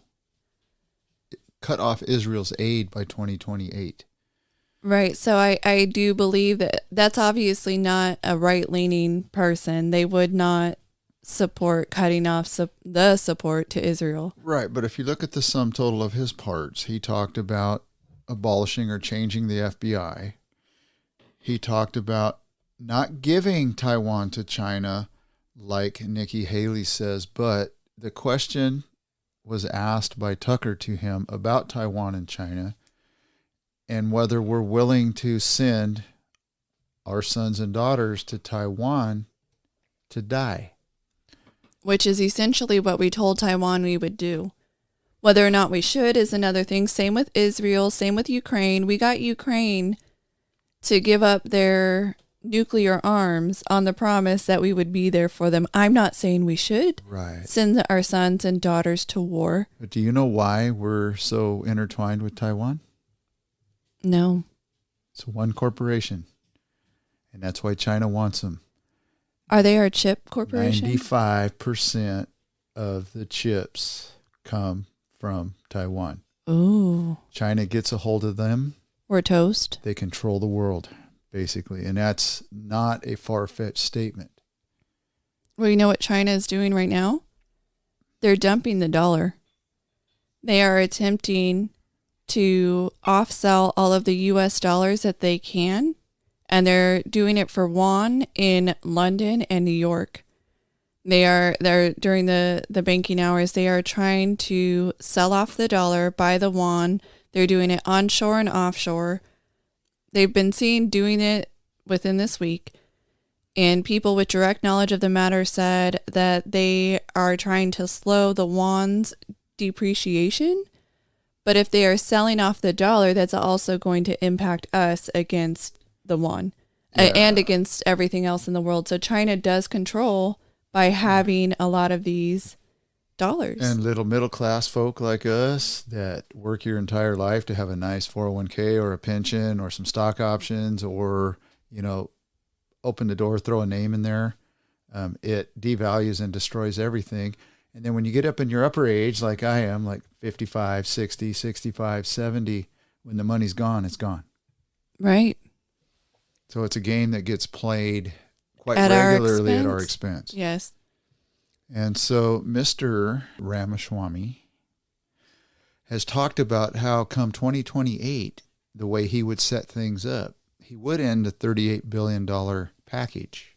aid by 2028. Right. So I do believe that that's obviously not a right-leaning person. They would not support cutting off the support to Israel. Right. But if you look at the sum total of his parts, he talked about abolishing or changing the FBI. He talked about not giving Taiwan to China like Nikki Haley says, but the question was asked by Tucker to him about Taiwan and China and whether we're willing to send our sons and daughters to Taiwan to die. Which is essentially what we told Taiwan we would do. Whether or not we should is another thing. Same with Israel, same with Ukraine. We got Ukraine to give up their nuclear arms on the promise that we would be there for them. I'm not saying we should send our sons and daughters to war. But do you know why we're so intertwined with Taiwan? No. It's one corporation, and that's why China wants them. Are they our chip corporation? 95% of the chips come from Taiwan. Ooh. China gets a hold of them. We're toast. They control the world, basically. And that's not a far-fetched statement. Well, you know what China is doing right now? They're dumping the dollar. They are attempting to off-sell all of the U.S. dollars that they can, and they're doing it for won in London and New York. They're during the banking hours, they are trying to sell off the dollar, buy the won. They're doing it onshore and offshore. They've been seen doing it within this week. And people with direct knowledge of the matter said that they are trying to slow the won's depreciation. But if they are selling off the dollar, that's also going to impact us against the won and against everything else in the world. So China does control by having a lot of these dollars. And little middle-class folk like us that work your entire life to have a nice 401k or a pension or some stock options or, open the door, throw a name in there. It devalues and destroys everything. And then when you get up in your upper age, like I am, like 55, 60, 65, 70, when the money's gone, it's gone. Right. So it's a game that gets played quite at regularly at our expense. Yes. And so Mr. Ramaswamy has talked about how come 2028, the way he would set things up, he would end a $38 billion package.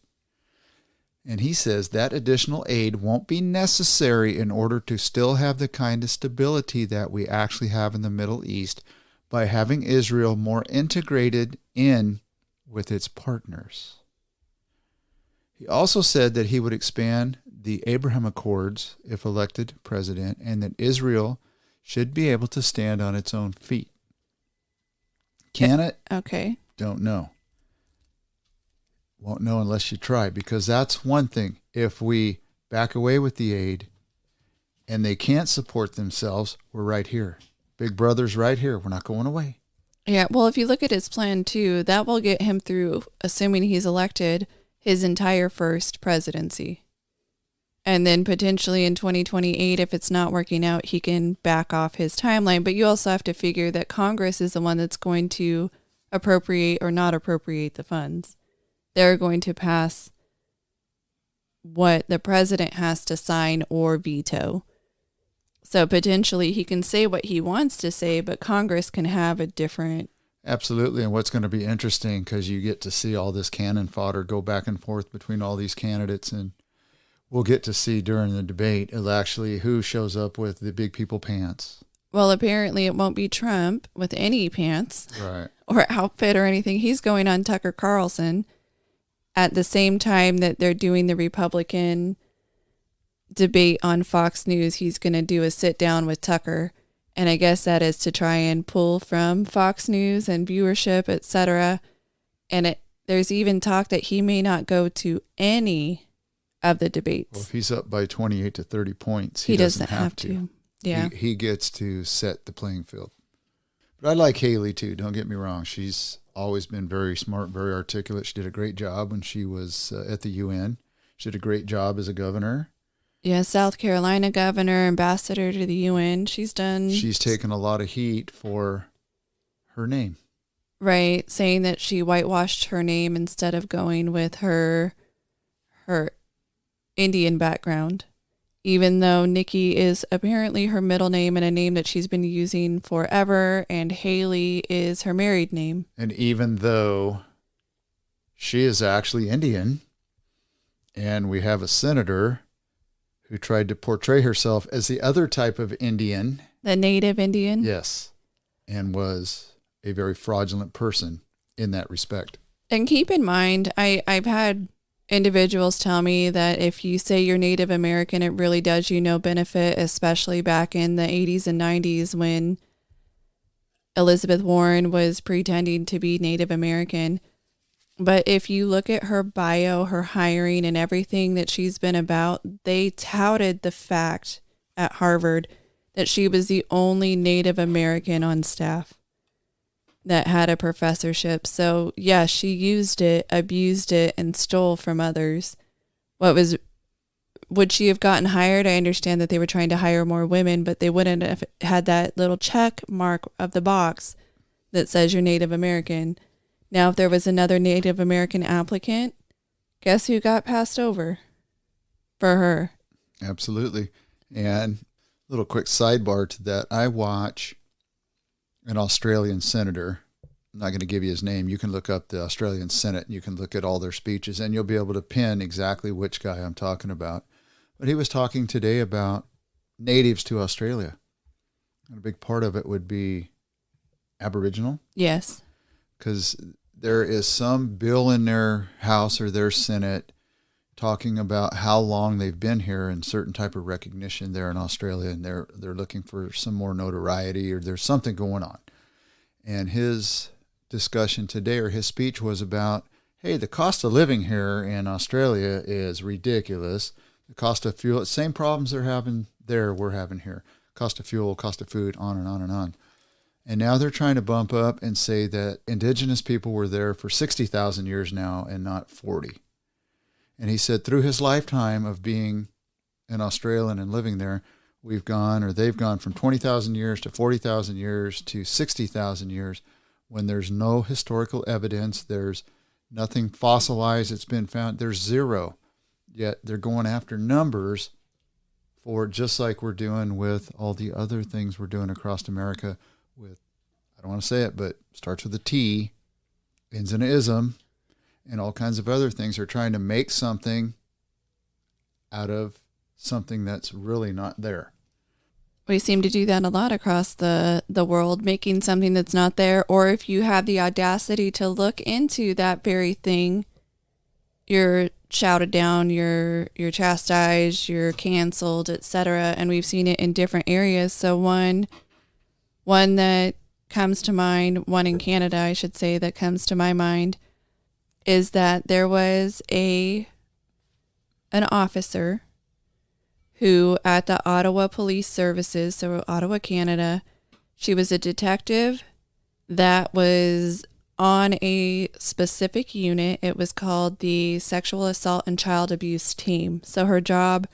And he says that additional aid won't be necessary in order to still have the kind of stability that we actually have in the Middle East by having Israel more integrated in with its partners. He also said that he would expand the Abraham Accords if elected president and that Israel should be able to stand on its own feet. Can it? Okay. Don't know. Won't know unless you try, because that's one thing. If we back away with the aid and they can't support themselves, we're right here. Big Brother's right here. We're not going away. Yeah, well, if you look at his plan too, that will get him through, assuming he's elected, his entire first presidency. And then potentially in 2028, if it's not working out, he can back off his timeline. But you also have to figure that Congress is the one that's going to appropriate or not appropriate the funds. They're going to pass what the president has to sign or veto. So potentially he can say what he wants to say, but Congress can have a different. Absolutely. And what's going to be interesting, because you get to see all this cannon fodder go back and forth between all these candidates, and we'll get to see during the debate actually who shows up with the big people pants. Well, apparently it won't be Trump with any pants or outfit or anything. He's going on Tucker Carlson at the same time that they're doing the Republican debate on Fox News. He's going to do a sit down with Tucker. And I guess that is to try and pull from Fox News and viewership, etc. And there's even talk that he may not go to any of the debates. Well, if he's up by 28 to 30 points, he doesn't have to. Yeah. He gets to set the playing field. But I like Haley too. Don't get me wrong. She's always been very smart, very articulate. She did a great job when she was at the UN. She did a great job as a governor. Yeah, South Carolina governor, ambassador to the UN. She's taken a lot of heat for her name. Right, saying that she whitewashed her name instead of going with her Indian background. Even though Nikki is apparently her middle name and a name that she's been using forever, and Haley is her married name. And even though she is actually Indian, and we have a senator who tried to portray herself as the other type of Indian. The native Indian? Yes, and was a very fraudulent person in that respect. And keep in mind, I've had individuals tell me that if you say you're Native American, it really does you no benefit, especially back in the 80s and 90s when Elizabeth Warren was pretending to be Native American. But if you look at her bio, her hiring, and everything that she's been about, they touted the fact at Harvard that she was the only Native American on staff that had a professorship. So, yeah, she used it, abused it, and stole from others. what was, would she have gotten hired? I understand that they were trying to hire more women, but they wouldn't have had that little check mark of the box that says you're Native American. Now, if there was another Native American applicant, guess who got passed over for her? Absolutely. And a little quick sidebar to that. I watch an Australian senator. I'm not going to give you his name. You can look up the Australian Senate and you can look at all their speeches and you'll be able to pin exactly which guy I'm talking about. But he was talking today about natives to Australia. And a big part of it would be Aboriginal. Yes. Because there is some bill in their House or their Senate talking about how long they've been here and certain type of recognition there in Australia, and they're looking for some more notoriety or there's something going on. And his discussion today, or his speech, was about, hey, the cost of living here in Australia is ridiculous. The cost of fuel, same problems they're having there, we're having here. Cost of fuel, cost of food, on and on and on. And now they're trying to bump up and say that indigenous people were there for 60,000 years now and not 40. And he said through his lifetime of being an Australian and living there, they've gone from 20,000 years to 40,000 years to 60,000 years when there's no historical evidence, there's nothing fossilized that's been found, there's zero. Yet they're going after numbers for, just like we're doing with all the other things we're doing across America with, I don't want to say it, but starts with a T, ends in an ism, and all kinds of other things. Are trying to make something out of something that's really not there. We seem to do that a lot across the world, making something that's not there. Or if you have the audacity to look into that very thing, you're shouted down, you're chastised, you're canceled, etc. And we've seen it in different areas. So one that comes to mind, one in Canada, I should say, that comes to my mind, is that there was an officer who, at the Ottawa Police Services, so Ottawa, Canada, she was a detective that was on a specific unit. It was called the Sexual Assault and Child Abuse Team. So her job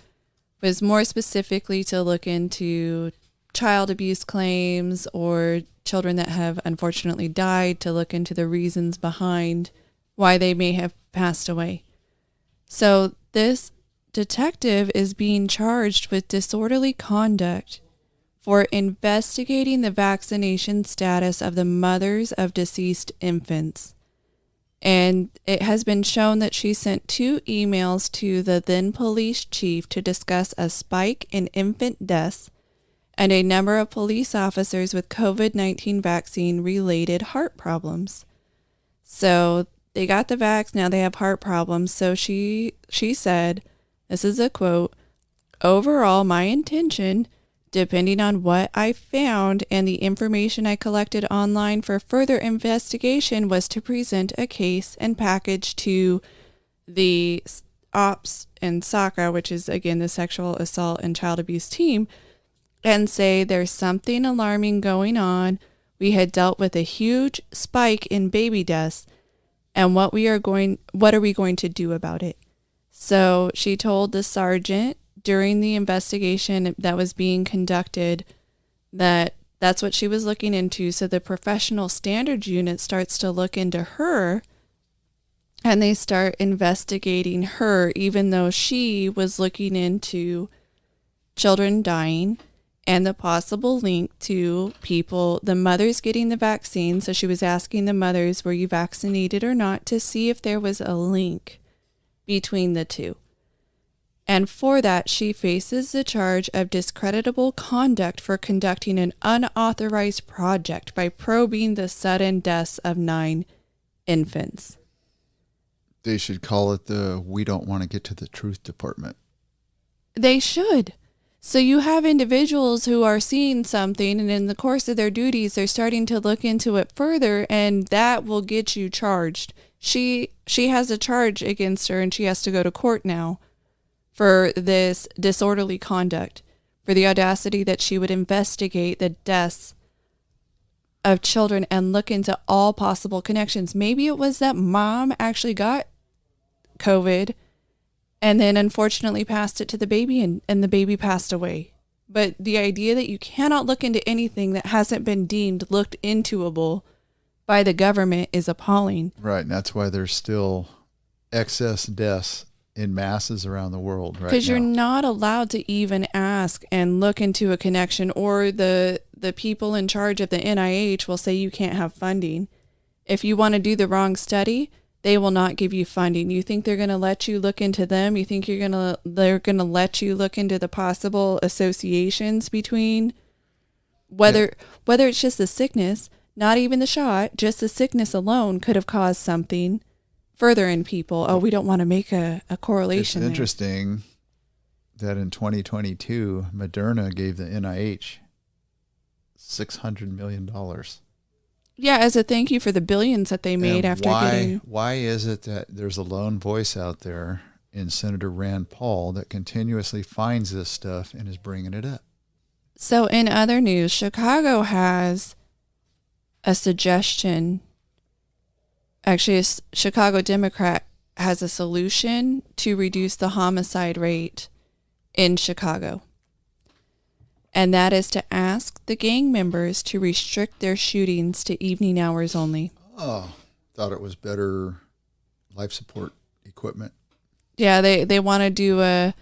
was more specifically to look into child abuse claims or children that have unfortunately died, to look into the reasons behind why they may have passed away. So this detective is being charged with disorderly conduct for investigating the vaccination status of the mothers of deceased infants. And it has been shown that she sent 2 emails to the then police chief to discuss a spike in infant deaths and a number of police officers with COVID-19 vaccine-related heart problems. So they got the vax, now they have heart problems. So she said, this is a quote, "Overall, my intention, depending on what I found and the information I collected online for further investigation, was to present a case and package to the OPS and SACA, which is, again, the Sexual Assault and Child Abuse Team, and say there's something alarming going on. We had dealt with a huge spike in baby deaths, and what are we going to do about it?" So she told the sergeant during the investigation that was being conducted that that's what she was looking into. So the professional standards unit starts to look into her, and they start investigating her, even though she was looking into children dying and the possible link to people, the mothers getting the vaccine. So she was asking the mothers, were you vaccinated or not, to see if there was a link between the two. And for that, she faces the charge of discreditable conduct for conducting an unauthorized project by probing the sudden deaths of 9 infants. They should call it the "we don't want to get to the truth" department. They should. So you have individuals who are seeing something, and in the course of their duties, they're starting to look into it further, and that will get you charged. She has a charge against her, and she has to go to court now for this disorderly conduct, for the audacity that she would investigate the deaths of children and look into all possible connections. Maybe it was that mom actually got COVID and then unfortunately passed it to the baby, and the baby passed away. But the idea that you cannot look into anything that hasn't been deemed looked intoable by the government is appalling. Right, and that's why there's still excess deaths in masses around the world right now. Because you're not allowed to even ask and look into a connection, or the people in charge of the NIH will say you can't have funding. If you want to do the wrong study, they will not give you funding. You think they're going to let you look into them? You think they're going to let you look into the possible associations between whether it's just the sickness, not even the shot, just the sickness alone could have caused something further in people. Oh, we don't want to make a correlation. It's interesting that in 2022, Moderna gave the NIH $600 million. Yeah, as a thank you for the billions that they made after getting... Why is it that there's a lone voice out there in Senator Rand Paul that continuously finds this stuff and is bringing it up? So in other news, Chicago has a suggestion. Actually, a Chicago Democrat has a solution to reduce the homicide rate in Chicago. And that is to ask the gang members to restrict their shootings to evening hours only. Oh, thought it was better life support equipment. Yeah, they want to do a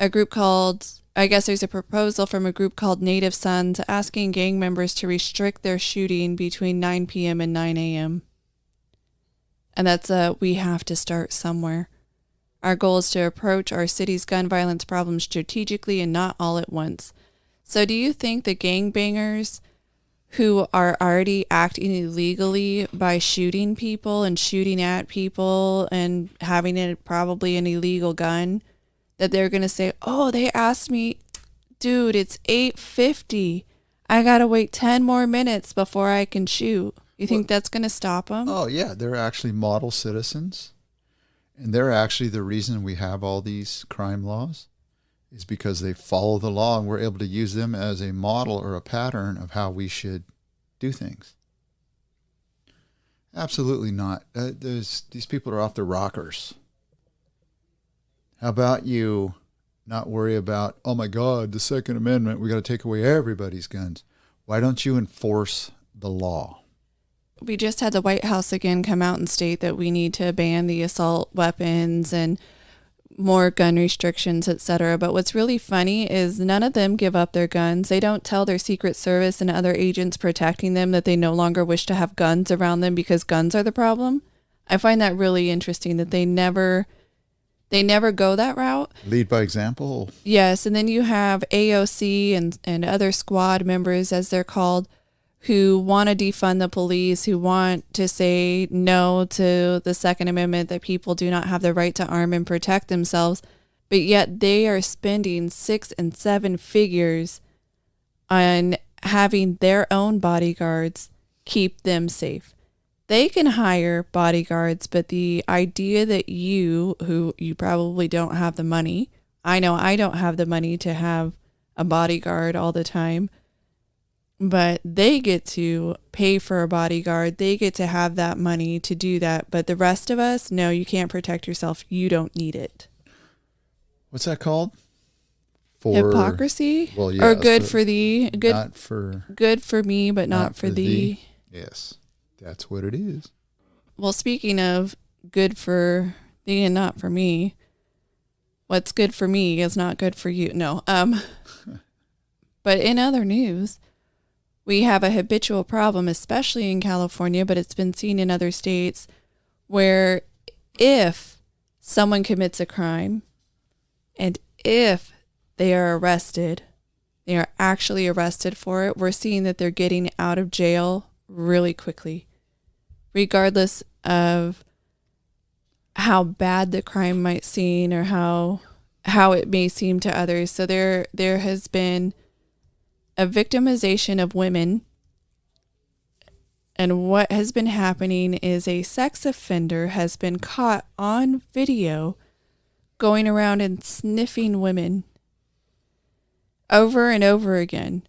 group called, I guess there's a proposal from a group called Native Sons asking gang members to restrict their shooting between 9 p.m. and 9 a.m. And that's we have to start somewhere. Our goal is to approach our city's gun violence problem strategically and not all at once. So do you think the gangbangers who are already acting illegally by shooting people and shooting at people and having probably an illegal gun, that they're going to say, oh, they asked me, dude, it's 8:50. I got to wait 10 more minutes before I can shoot. You think that's going to stop them? Oh, yeah. They're actually model citizens. And they're actually the reason we have all these crime laws. Is because they follow the law and we're able to use them as a model or a pattern of how we should do things. Absolutely not. These people are off their rockers. How about you not worry about, oh my God, the Second Amendment, we got to take away everybody's guns. Why don't you enforce the law? We just had the White House again come out and state that we need to ban the assault weapons and more gun restrictions, etc. But what's really funny is none of them give up their guns. They don't tell their Secret Service and other agents protecting them that they no longer wish to have guns around them because guns are the problem. I find that really interesting that they never go that route. Lead by example. Yes, and then you have AOC and other squad members, as they're called, who want to defund the police, who want to say no to the Second Amendment, that people do not have the right to arm and protect themselves, but yet they are spending 6 and 7 figures on having their own bodyguards keep them safe. They can hire bodyguards, but the idea that you probably don't have the money, I know I don't have the money to have a bodyguard all the time, but they get to pay for a bodyguard. They get to have that money to do that. But the rest of us, no, you can't protect yourself. You don't need it. What's that called? Hypocrisy? Well, yeah, or good for thee. Good for me, but not for thee. Yes, that's what it is. Well, speaking of good for thee and not for me, what's good for me is not good for you. No. But in other news, we have a habitual problem, especially in California, but it's been seen in other states, where if someone commits a crime and if they are arrested, they are actually arrested for it, we're seeing that they're getting out of jail really quickly, regardless of how bad the crime might seem or how it may seem to others. So there has been a victimization of women. And what has been happening is a sex offender has been caught on video going around and sniffing women over and over again,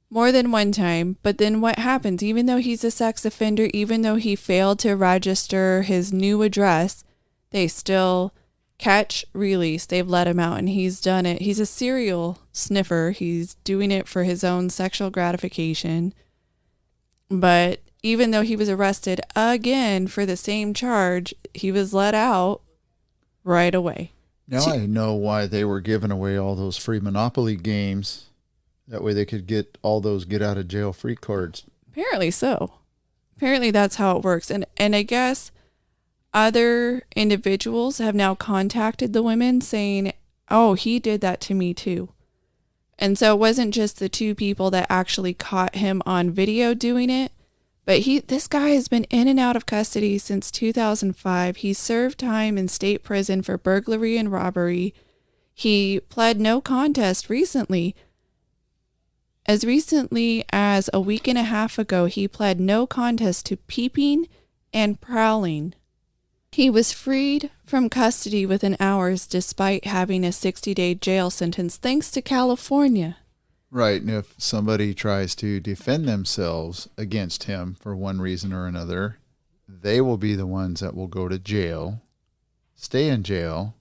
more than one time. But then what happens? Even though he's a sex offender, even though he failed to register his new address, they still catch, release. They've let him out and he's done it. He's a serial sniffer. He's doing it for his own sexual gratification. But even though he was arrested again for the same charge, he was let out right away. Now I know why they were giving away all those free Monopoly games. That way they could get all those get out of jail free cards. Apparently so. Apparently that's how it works. And I guess other individuals have now contacted the women saying, oh, he did that to me too. And so it wasn't just the two people that actually caught him on video doing it, but this guy has been in and out of custody since 2005. He served time in state prison for burglary and robbery. He pled no contest recently. As recently as a week and a half ago, he pled no contest to peeping and prowling. He was freed from custody within hours despite having a 60-day jail sentence thanks to California. Right, and if somebody tries to defend themselves against him for one reason or another, they will be the ones that will go to jail, stay in jail,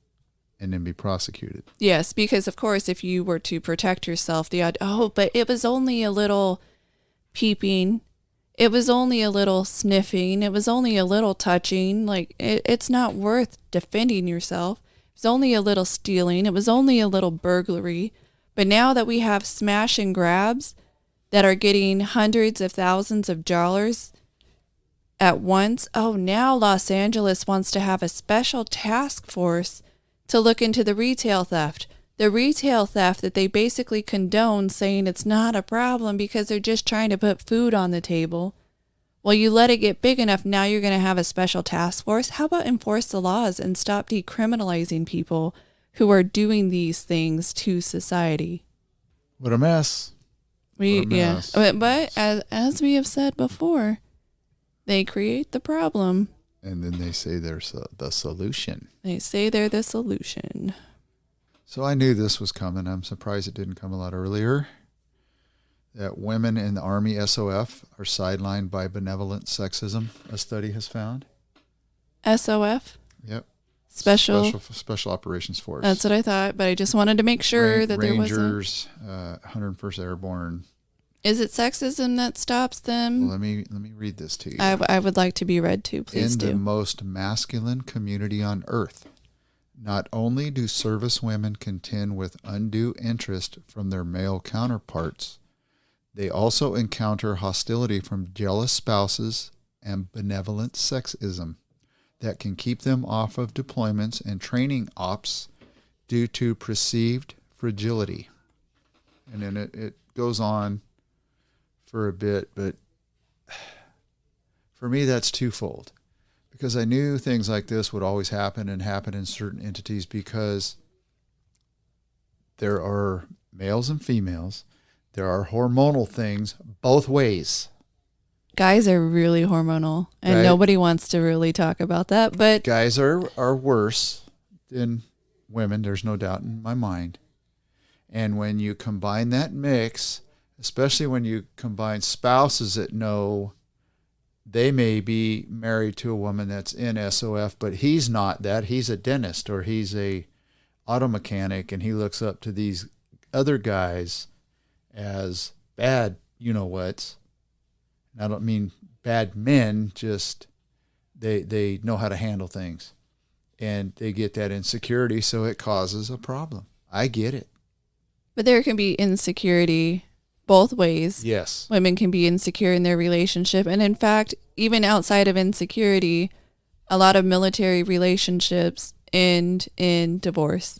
and then be prosecuted. Yes, because of course if you were to protect yourself, but it was only a little peeping, it was only a little sniffing, it was only a little touching, like it's not worth defending yourself. It was only a little stealing, it was only a little burglary. But now that we have smash and grabs that are getting hundreds of thousands of dollars at once, now Los Angeles wants to have a special task force to look into the retail theft. The retail theft that they basically condone, saying it's not a problem because they're just trying to put food on the table. Well, you let it get big enough, now you're going to have a special task force. How about enforce the laws and stop decriminalizing people who are doing these things to society? What a mess. Yeah. But as we have said before, they create the problem. And then they say they're the solution. They say they're the solution. So I knew this was coming. I'm surprised it didn't come a lot earlier. That women in the Army SOF are sidelined by benevolent sexism, a study has found. SOF? Yep. Special Operations Force. That's what I thought, but I just wanted to make sure that there wasn't. Rangers, 101st Airborne. Is it sexism that stops them? Well, let me read this to you. I would like to be read to, please do. In the most masculine community on earth, not only do service women contend with undue interest from their male counterparts, they also encounter hostility from jealous spouses and benevolent sexism that can keep them off of deployments and training ops due to perceived fragility. And then it goes on for a bit, but for me that's twofold. Because I knew things like this would always happen and happen in certain entities because there are males and females. There are hormonal things both ways. Guys are really hormonal, and right? Nobody wants to really talk about that. But guys are worse than women. There's no doubt in my mind. And when you combine that mix, especially when you combine spouses that know they may be married to a woman that's in SOF, but he's not that. He's a dentist or he's a auto mechanic, and he looks up to these other guys as bad you-know-whats. I don't mean bad men, just they know how to handle things. And they get that insecurity, so it causes a problem. I get it. But there can be insecurity both ways. Yes. Women can be insecure in their relationship. And in fact, even outside of insecurity, a lot of military relationships end in divorce.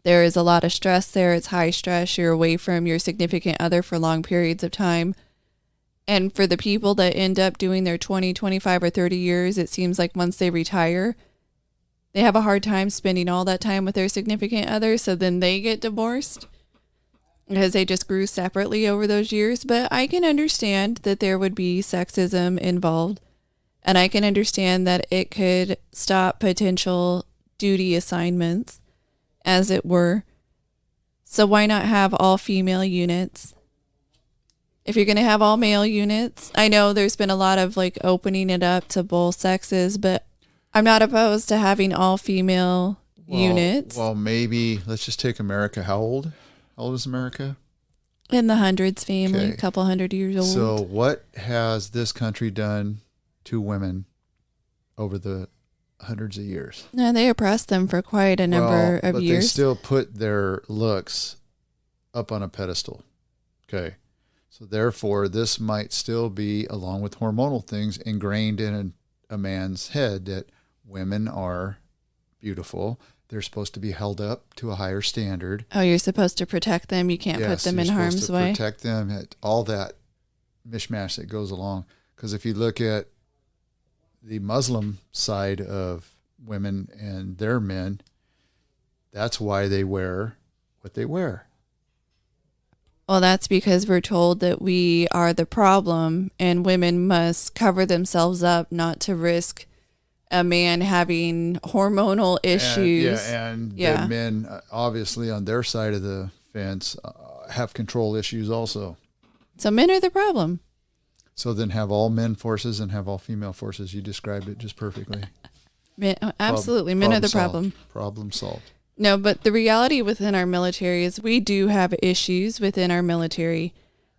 There is a lot of stress there. It's high stress. You're away from your significant other for long periods of time. And for the people that end up doing their 20, 25, or 30 years, it seems like once they retire, they have a hard time spending all that time with their significant other. So then they get divorced because they just grew separately over those years. But I can understand that there would be sexism involved. And I can understand that it could stop potential duty assignments, as it were. So why not have all female units? If you're going to have all male units, I know there's been a lot of opening it up to both sexes, but I'm not opposed to having all female units. Well, maybe let's just take America. How old? How old is America? In the hundreds, family, Okay. a couple 100 years old. So what has this country done to women over the hundreds of years? No, they oppressed them for quite a number of but years. They still put their looks up on a pedestal. Okay. So therefore, this might still be, along with hormonal things, ingrained in a man's head that women are beautiful. They're supposed to be held up to a higher standard. Oh, you're supposed to protect them. You can't put them in harm's way. Protect them. All that mishmash that goes along. Because if you look at the Muslim side of women and their men, that's why they wear what they wear. Well, that's because we're told that we are the problem and women must cover themselves up not to risk a man having hormonal issues. And the men, obviously, on their side of the fence, have control issues also. So men are the problem. So then have all men forces and have all female forces. You described it just perfectly. Absolutely. Men are the problem. Problem solved. No, but the reality within our military is we do have issues within our military.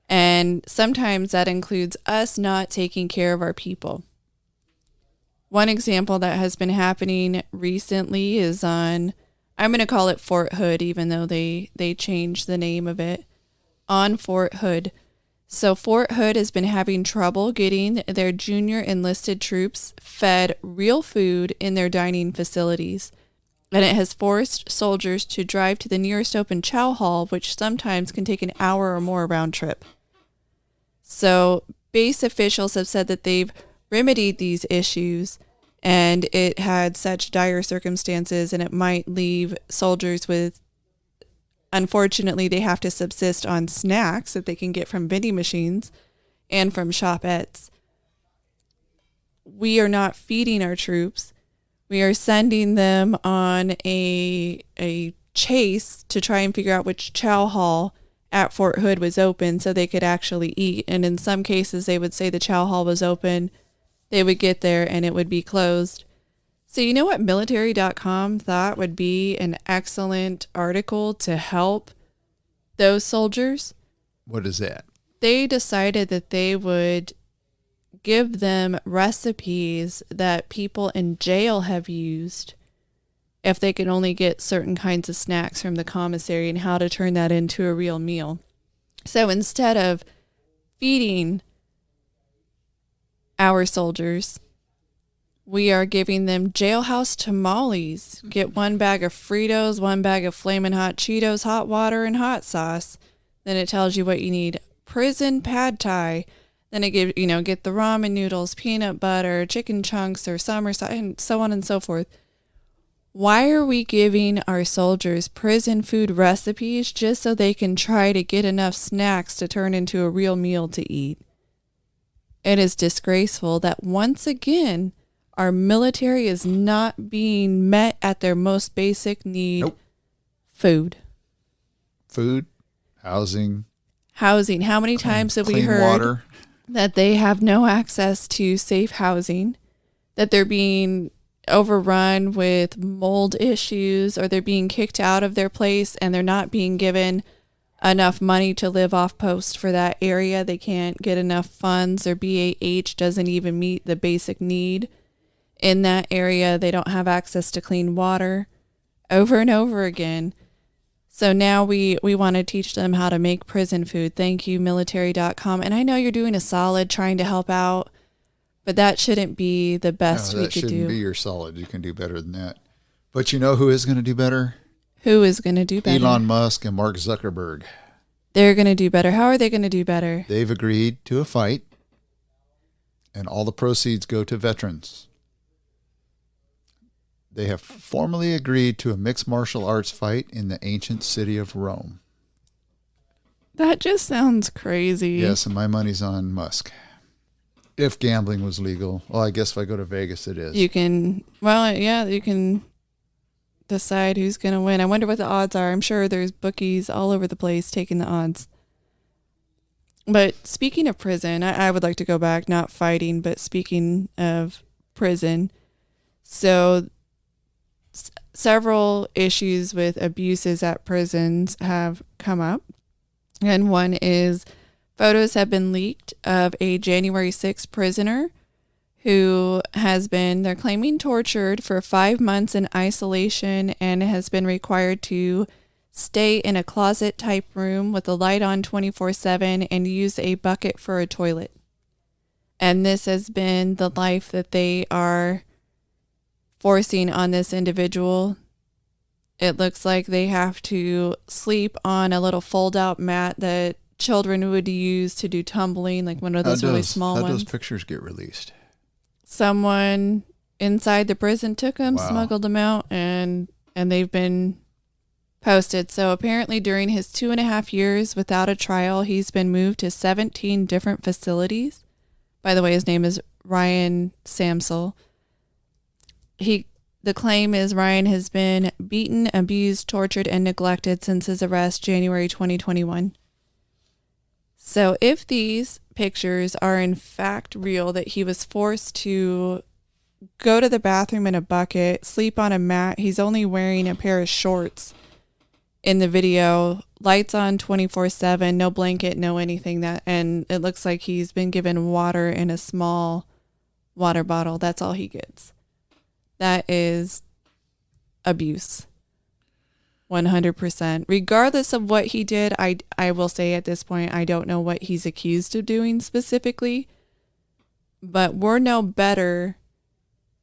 And sometimes that includes us not taking care of our people. One example that has been happening recently is on, I'm going to call it Fort Hood, even though they changed the name of it, on Fort Hood. So Fort Hood has been having trouble getting their junior enlisted troops fed real food in their dining facilities. And it has forced soldiers to drive to the nearest open chow hall, which sometimes can take an hour or more round trip. So base officials have said that they've remedied these issues, and it had such dire circumstances, and it might leave soldiers with, unfortunately, they have to subsist on snacks that they can get from vending machines and from shopettes. We are not feeding our troops. We are sending them on a chase to try and figure out which chow hall at Fort Hood was open so they could actually eat. And in some cases, they would say the chow hall was open. They would get there and it would be closed. So you know what military.com thought would be an excellent article to help those soldiers? What is that? They decided that they would give them recipes that people in jail have used if they could only get certain kinds of snacks from the commissary and how to turn that into a real meal. So instead of feeding our soldiers, we are giving them jailhouse tamales. Get one bag of Fritos, one bag of Flamin' Hot Cheetos, hot water, and hot sauce. Then it tells you what you need. Prison pad thai. Then it gives, get the ramen noodles, peanut butter, chicken chunks, or summer sauce, and so on and so forth. Why are we giving our soldiers prison food recipes just so they can try to get enough snacks to turn into a real meal to eat? It is disgraceful that once again, our military is not being met at their most basic need. Nope. Food. Housing. How many times have we heard water. That they have no access to safe housing, that they're being overrun with mold issues, or they're being kicked out of their place and they're not being given enough money to live off post for that area. They can't get enough funds. Their BAH doesn't even meet the basic need in that area. They don't have access to clean water, over and over again. So now we want to teach them how to make prison food. Thank you, military.com. And I know you're doing a solid trying to help out, but that shouldn't be the best we could do. That shouldn't be your solid. You can do better than that. But you know who is going to do better? Who is going to do better? Elon Musk and Mark Zuckerberg. They're going to do better. How are they going to do better? They've agreed to a fight, and all the proceeds go to veterans. They have formally agreed to a mixed martial arts fight in the ancient city of Rome. That just sounds crazy. Yes, and my money's on Musk. If gambling was legal. Well, I guess if I go to Vegas, it is. You can decide who's going to win. I wonder what the odds are. I'm sure there's bookies all over the place taking the odds. But speaking of prison, I would like to go back, not fighting, but speaking of prison. So several issues with abuses at prisons have come up. And one is photos have been leaked of a January 6th prisoner who has been, they're claiming, tortured for 5 months in isolation and has been required to stay in a closet type room with the light on 24/7 and use a bucket for a toilet. And this has been the life that they are forcing on this individual. It looks like they have to sleep on a little fold-out mat that children would use to do tumbling, like one of those really small ones. How those pictures get released? Someone inside the prison took them, Wow. smuggled them out, and they've been posted. So apparently during his 2.5 years without a trial, he's been moved to 17 different facilities. By the way, his name is Ryan Samsel. The claim is Ryan has been beaten, abused, tortured, and neglected since his arrest January 2021. So if these pictures are in fact real, that he was forced to go to the bathroom in a bucket, sleep on a mat, he's only wearing a pair of shorts in the video, lights on 24/7, no blanket, no anything, and it looks like he's been given water in a small water bottle. That's all he gets. That is abuse. 100%. Regardless of what he did, I will say at this point, I don't know what he's accused of doing specifically, but we're no better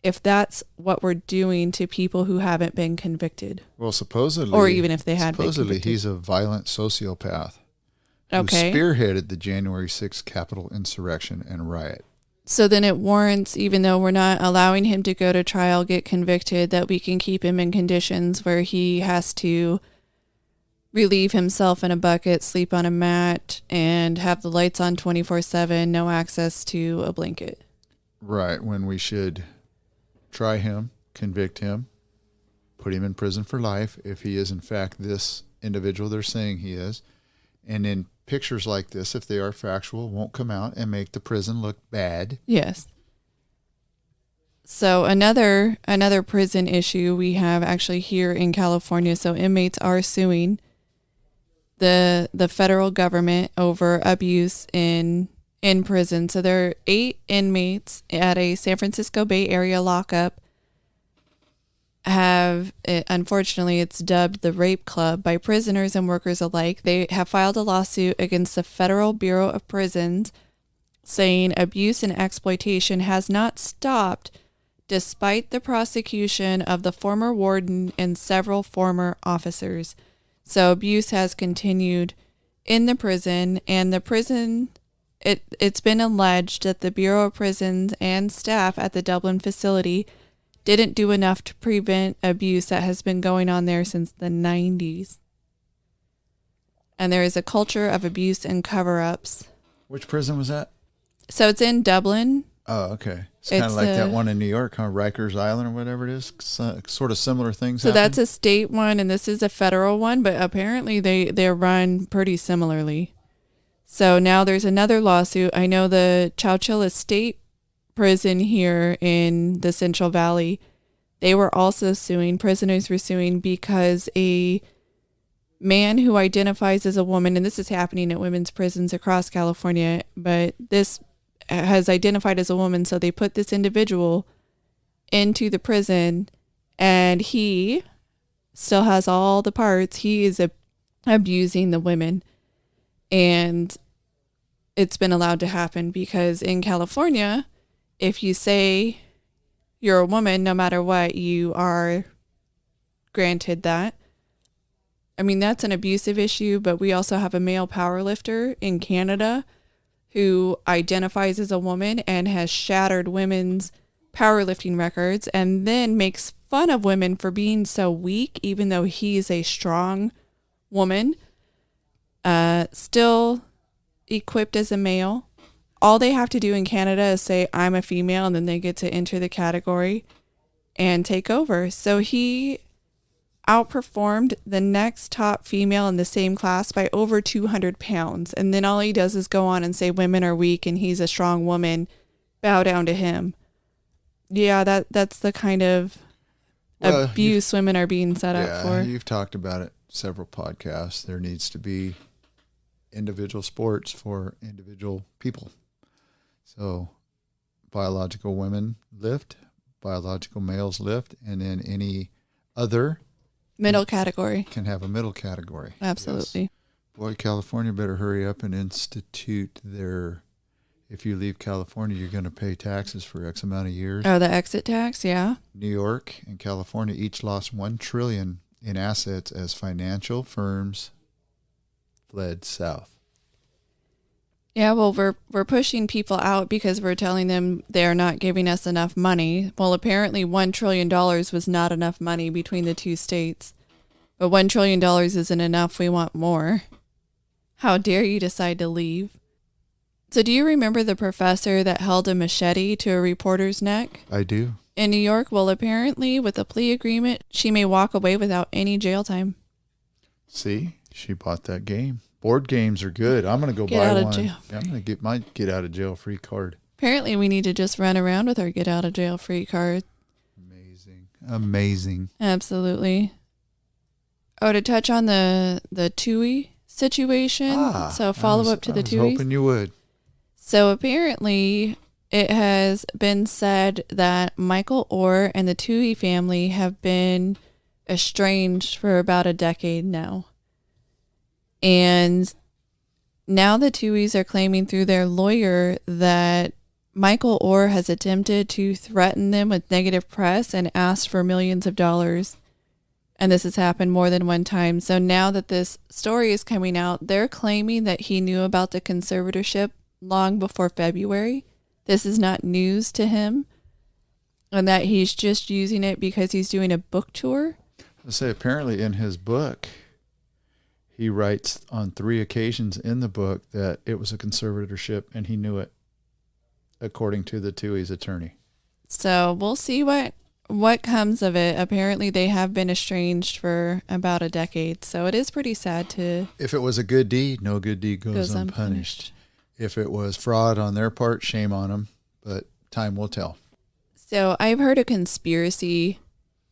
if that's what we're doing to people who haven't been convicted. Well, supposedly, or even if they had been supposedly convicted. he's a violent sociopath who Okay. spearheaded the January 6th Capitol insurrection and riot. So then it warrants, even though we're not allowing him to go to trial, get convicted, that we can keep him in conditions where he has to relieve himself in a bucket, sleep on a mat, and have the lights on 24/7, no access to a blanket. Right, when we should try him, convict him, put him in prison for life if he is in fact this individual they're saying he is. And then pictures like this, if they are factual, won't come out and make the prison look bad. Yes. So another prison issue we have actually here in California. So inmates are suing the federal government over abuse in prison. So there are 8 inmates at a San Francisco Bay Area lockup unfortunately, it's dubbed the Rape Club by prisoners and workers alike. They have filed a lawsuit against the Federal Bureau of Prisons saying abuse and exploitation has not stopped despite the prosecution of the former warden and several former officers. So abuse has continued in the prison, and the prison, it's been alleged that the Bureau of Prisons and staff at the Dublin facility didn't do enough to prevent abuse that has been going on there since the 90s. And there is a culture of abuse and cover-ups. Which prison was that? So it's in Dublin. Oh, okay. It's kind of like that one in New York, huh? Rikers Island or whatever it is. Sort of similar things. So happen. that's a state one, and this is a federal one, but apparently they're run pretty similarly. So now there's another lawsuit. I know the Chowchilla State Prison here in the Central Valley, they were also suing, prisoners were suing because a man who identifies as a woman, and this is happening at women's prisons across California, but this has identified as a woman, so they put this individual into the prison, and he still has all the parts. He is abusing the women, and it's been allowed to happen because in California, if you say you're a woman, no matter what, you are granted that. I mean, that's an abusive issue, but we also have a male powerlifter in Canada who identifies as a woman and has shattered women's powerlifting records and then makes fun of women for being so weak, even though he's a strong woman, still equipped as a male. All they have to do in Canada is say, I'm a female, and then they get to enter the category and take over. So he outperformed the next top female in the same class by over 200 pounds. And then all he does is go on and say women are weak and he's a strong woman. Bow down to him. Yeah, that's the kind of abuse women are being set up for. You've talked about it several podcasts. There needs to be individual sports for individual people. So biological women lift, biological males lift, and then any other middle category can have a middle category. Absolutely. Yes. Boy, California better hurry up and institute their, if you leave California, you're going to pay taxes for X amount of years. Oh, the exit tax, yeah. New York and California each lost $1 trillion in assets as financial firms fled south. Yeah, well, we're pushing people out because we're telling them they're not giving us enough money. Well, apparently $1 trillion was not enough money between the two states. But $1 trillion isn't enough. We want more. How dare you decide to leave? So do you remember the professor that held a machete to a reporter's neck? I do. In New York, well, apparently with a plea agreement, she may walk away without any jail time. See, she bought that game. Board games are good. I'm going to go Get buy out of one. jail. Yeah, I'm going to get my get out of jail free card. Apparently we need to just run around with our get out of jail free card. Amazing. Absolutely. Oh, to touch on the TUI situation. So follow up to the TUI. I was hoping you would. So apparently it has been said that Michael Orr and the TUI family have been estranged for about a decade now. And now the TUIs are claiming through their lawyer that Michael Orr has attempted to threaten them with negative press and asked for millions of dollars. And this has happened more than one time. So now that this story is coming out, they're claiming that he knew about the conservatorship long before February. This is not news to him. And that he's just using it because he's doing a book tour. I say apparently in his book, he writes on 3 occasions in the book that it was a conservatorship and he knew it, according to the TUI's attorney. So we'll see what comes of it. Apparently they have been estranged for about a decade. So it is pretty sad to... If it was a good deed, no good deed goes unpunished. If it was fraud on their part, shame on them. But time will tell. So I've heard a conspiracy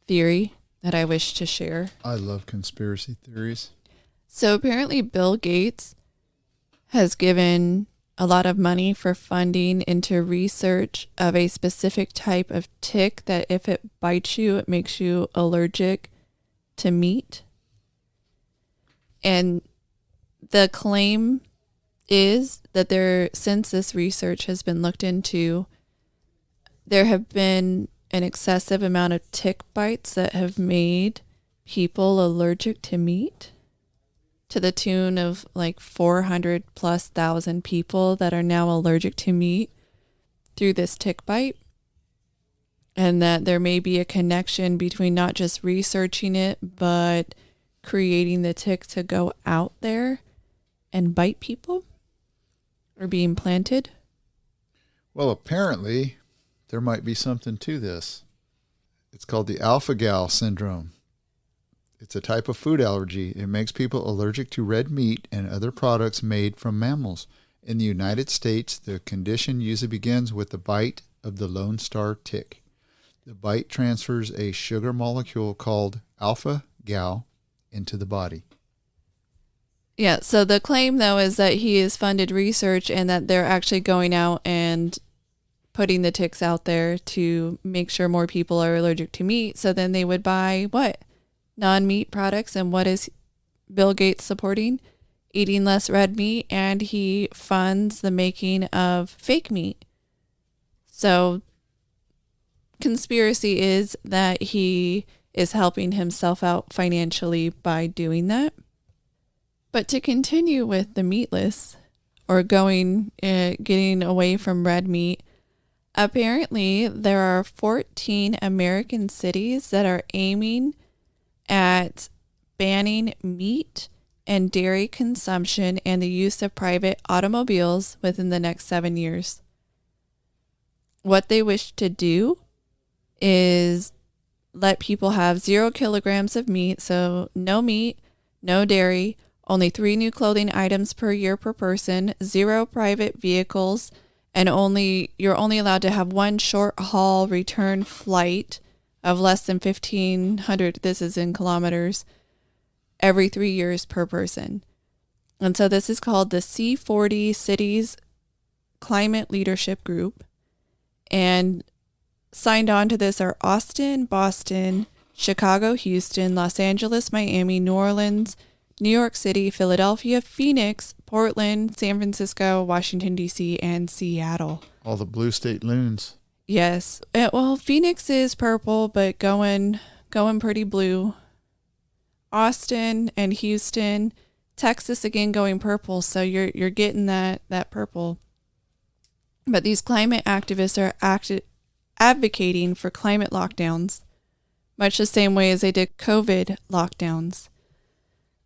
theory that I wish to share. I love conspiracy theories. So apparently Bill Gates has given a lot of money for funding into research of a specific type of tick that if it bites you, it makes you allergic to meat. And the claim is that since this research has been looked into, there have been an excessive amount of tick bites that have made people allergic to meat, to the tune of like 400,000+ people that are now allergic to meat through this tick bite. And that there may be a connection between not just researching it, but creating the tick to go out there and bite people or be implanted. Well, apparently there might be something to this. It's called the alpha-gal syndrome. It's a type of food allergy. It makes people allergic to red meat and other products made from mammals. In the United States, the condition usually begins with the bite of the Lone Star tick. The bite transfers a sugar molecule called alpha-gal into the body. Yeah, so the claim, though, is that he has funded research and that they're actually going out and putting the ticks out there to make sure more people are allergic to meat. So then they would buy what? Non-meat products. And what is Bill Gates supporting? Eating less red meat, and he funds the making of fake meat. So conspiracy is that he is helping himself out financially by doing that. But to continue with the meatless, or getting away from red meat, apparently there are 14 American cities that are aiming at banning meat and dairy consumption and the use of private automobiles within the next 7 years. What they wish to do is let people have 0 kilograms of meat, so no meat, no dairy, only 3 new clothing items per year per person, 0 private vehicles, and you're only allowed to have 1 short haul return flight of less than 1,500, this is in kilometers, every 3 years per person. And so this is called the C40 Cities Climate Leadership Group. And signed on to this are Austin, Boston, Chicago, Houston, Los Angeles, Miami, New Orleans, New York City, Philadelphia, Phoenix, Portland, San Francisco, Washington, D.C., and Seattle. All the blue state loons. Yes. Well, Phoenix is purple, but going pretty blue. Austin and Houston, Texas again going purple, so you're getting that purple. But these climate activists are advocating for climate lockdowns, much the same way as they did COVID lockdowns.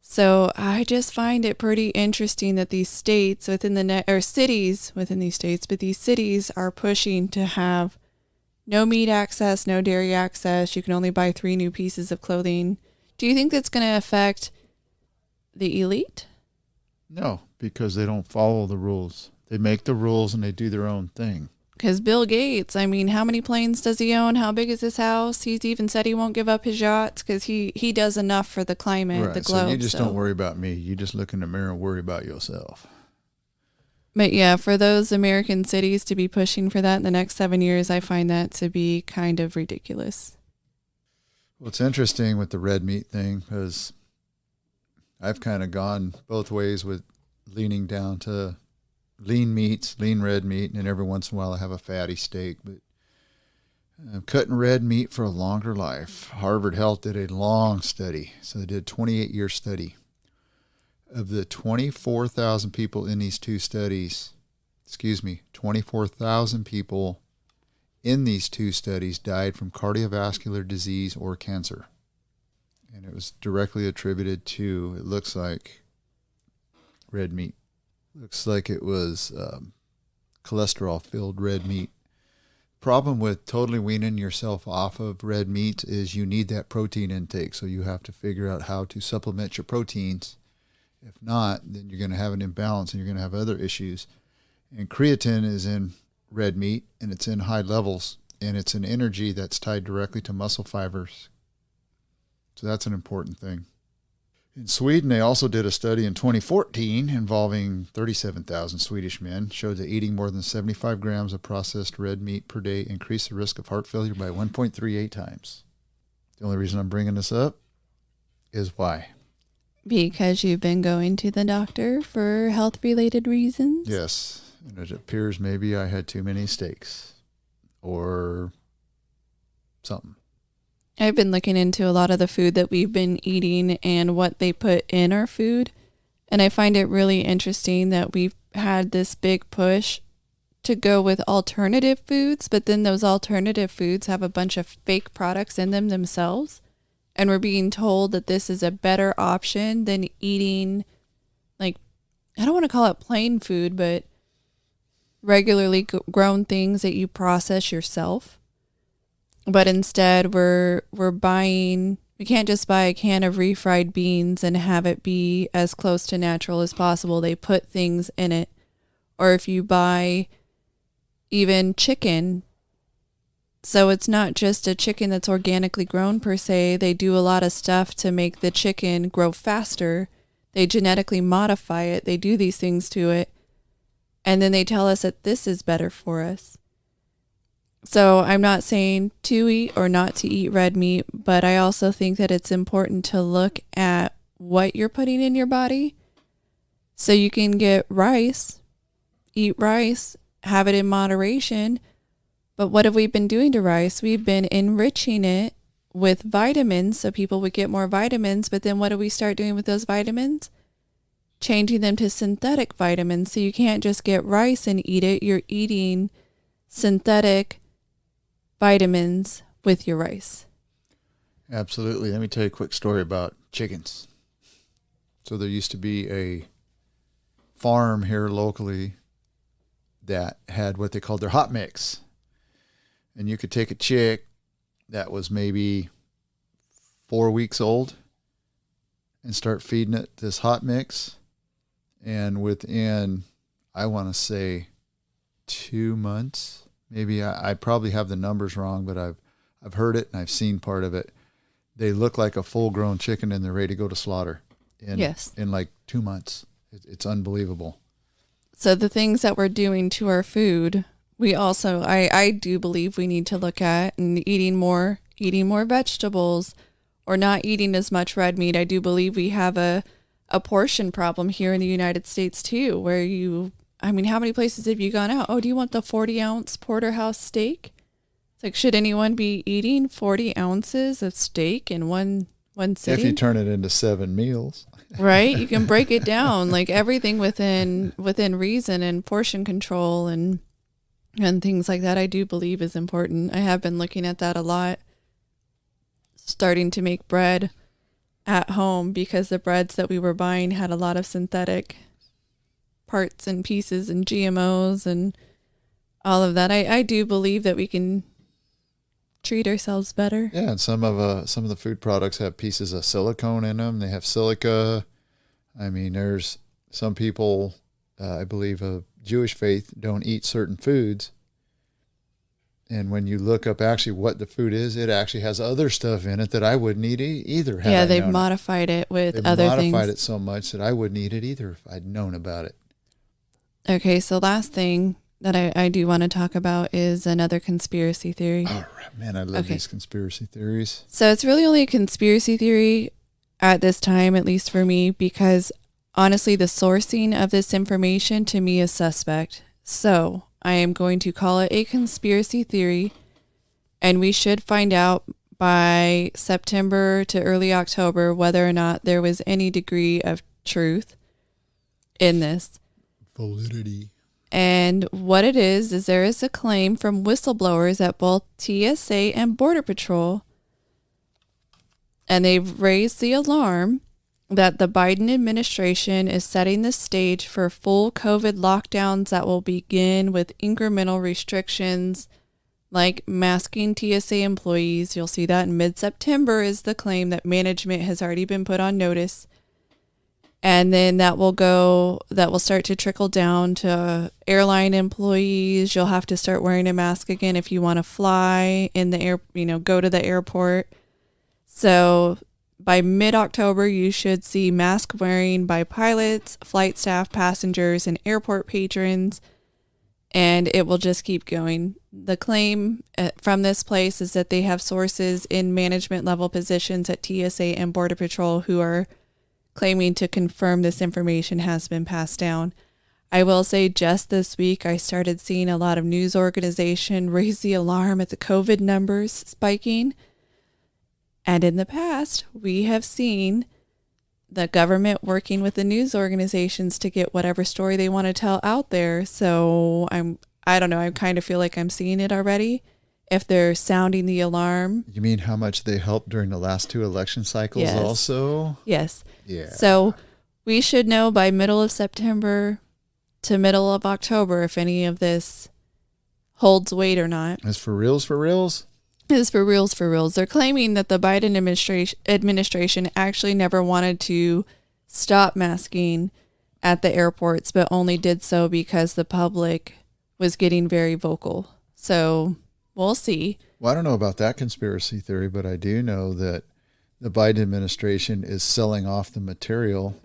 So I just find it pretty interesting that these states within cities within these states, but these cities are pushing to have no meat access, no dairy access. You can only buy 3 new pieces of clothing. Do you think that's going to affect the elite? No, because they don't follow the rules. They make the rules and they do their own thing. Because Bill Gates, I mean, how many planes does he own? How big is his house? He's even said he won't give up his yachts because he does enough for the climate, Right, the globe. so you just don't worry about me. You just look in the mirror and worry about yourself. But yeah, for those American cities to be pushing for that in the next 7 years, I find that to be kind of ridiculous. Well, it's interesting with the red meat thing because I've kind of gone both ways with leaning down to lean meats, lean red meat, and then every once in a while I have a fatty steak. But I'm cutting red meat for a longer life. Harvard Health did a long study. So they did a 28-year study. Of the 24,000 people in these two studies, 24,000 people in these two studies died from cardiovascular disease or cancer. And it was directly attributed to, it looks like, red meat. Looks like it was cholesterol-filled red meat. Problem with totally weaning yourself off of red meat is you need that protein intake. So you have to figure out how to supplement your proteins. If not, then you're going to have an imbalance and you're going to have other issues. And creatine is in red meat, and it's in high levels, and it's an energy that's tied directly to muscle fibers. So that's an important thing. In Sweden, they also did a study in 2014 involving 37,000 Swedish men, showed that eating more than 75 grams of processed red meat per day increased the risk of heart failure by 1.38 times. The only reason I'm bringing this up is why? Because you've been going to the doctor for health-related reasons? Yes, and it appears maybe I had too many steaks or something. I've been looking into a lot of the food that we've been eating and what they put in our food. And I find it really interesting that we've had this big push to go with alternative foods, but then those alternative foods have a bunch of fake products in them themselves. And we're being told that this is a better option than eating, like, I don't want to call it plain food, but regularly grown things that you process yourself. But instead we're buying, we can't just buy a can of refried beans and have it be as close to natural as possible. They put things in it. Or if you buy even chicken, so it's not just a chicken that's organically grown per se. They do a lot of stuff to make the chicken grow faster. They genetically modify it. They do these things to it. And then they tell us that this is better for us. So I'm not saying to eat or not to eat red meat, but I also think that it's important to look at what you're putting in your body. So you can get rice, eat rice, have it in moderation. But what have we been doing to rice? We've been enriching it with vitamins so people would get more vitamins. But then what do we start doing with those vitamins? Changing them to synthetic vitamins. So you can't just get rice and eat it. You're eating synthetic vitamins with your rice. Absolutely. Let me tell you a quick story about chickens. So there used to be a farm here locally that had what they called their hot mix. And you could take a chick that was maybe 4 weeks old and start feeding it this hot mix. And within, I want to say 2 months, maybe I probably have the numbers wrong, but I've I've heard it and I've seen part of it. They look like a full-grown chicken and they're ready to go to slaughter in like 2 months. It's unbelievable. So the things that we're doing to our food, we also, I do believe we need to look at and eating more vegetables or not eating as much red meat. I do believe we have a portion problem here in the United States too, where how many places have you gone out? Oh, do you want the 40-ounce porterhouse steak? It's like, should anyone be eating 40 ounces of steak in one sitting? If you turn it into 7 meals. Right? You can break it down, like everything within reason and portion control and things like that, I do believe is important. I have been looking at that a lot, starting to make bread at home because the breads that we were buying had a lot of synthetic parts and pieces and GMOs and all of that. I do believe that we can treat ourselves better. Yeah, and some of the food products have pieces of silicone in them. They have silica. I mean, there's some people, I believe of Jewish faith, don't eat certain foods. And when you look up actually what the food is, it actually has other stuff in it that I wouldn't eat either. Yeah, they've modified it with other things. They've modified it so much that I wouldn't eat it either if I'd known about it. Okay, so last thing that I do want to talk about is another conspiracy theory. Oh, man, I love these conspiracy theories. So it's really only a conspiracy theory at this time, at least for me, because honestly, the sourcing of this information to me is suspect. So I am going to call it a conspiracy theory, and we should find out by September to early October whether or not there was any degree of truth in this. Validity. And what it is there is a claim from whistleblowers at both TSA and Border Patrol, and they've raised the alarm that the Biden administration is setting the stage for full COVID lockdowns that will begin with incremental restrictions like masking TSA employees. You'll see that in mid-September is the claim that management has already been put on notice. And then that will start to trickle down to airline employees. You'll have to start wearing a mask again if you want to fly in the air, go to the airport. So by mid-October, you should see mask wearing by pilots, flight staff, passengers, and airport patrons. And it will just keep going. The claim from this place is that they have sources in management level positions at TSA and Border Patrol who are claiming to confirm this information has been passed down. I will say just this week, I started seeing a lot of news organizations raise the alarm at the COVID numbers spiking. And in the past, we have seen the government working with the news organizations to get whatever story they want to tell out there. So I don't know, I kind of feel like I'm seeing it already. If they're sounding the alarm. You mean how much they helped during the last 2 election cycles also? Yes. Yeah. So we should know by middle of September to middle of October if any of this holds weight or not. Is for reals for reals? Is for reals for reals. They're claiming that the Biden administration actually never wanted to stop masking at the airports, but only did so because the public was getting very vocal. So we'll see. Well, I don't know about that conspiracy theory, but I do know that the Biden administration is selling off the material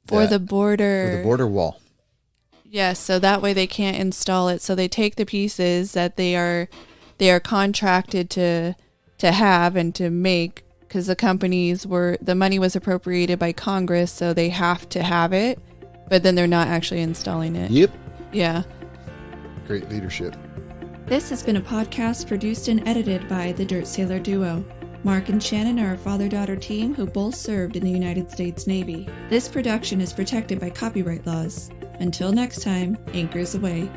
for the border wall. Yes, so that way they can't install it. So they take the pieces that they are contracted to have and to make, because the money was appropriated by Congress, so they have to have it, but then they're not actually installing it. Yep. Yeah. Great leadership. This has been a podcast produced and edited by the Dirt Sailor Duo. Mark and Shannon are a father-daughter team who both served in the United States Navy. This production is protected by copyright laws. Until next time, anchors away.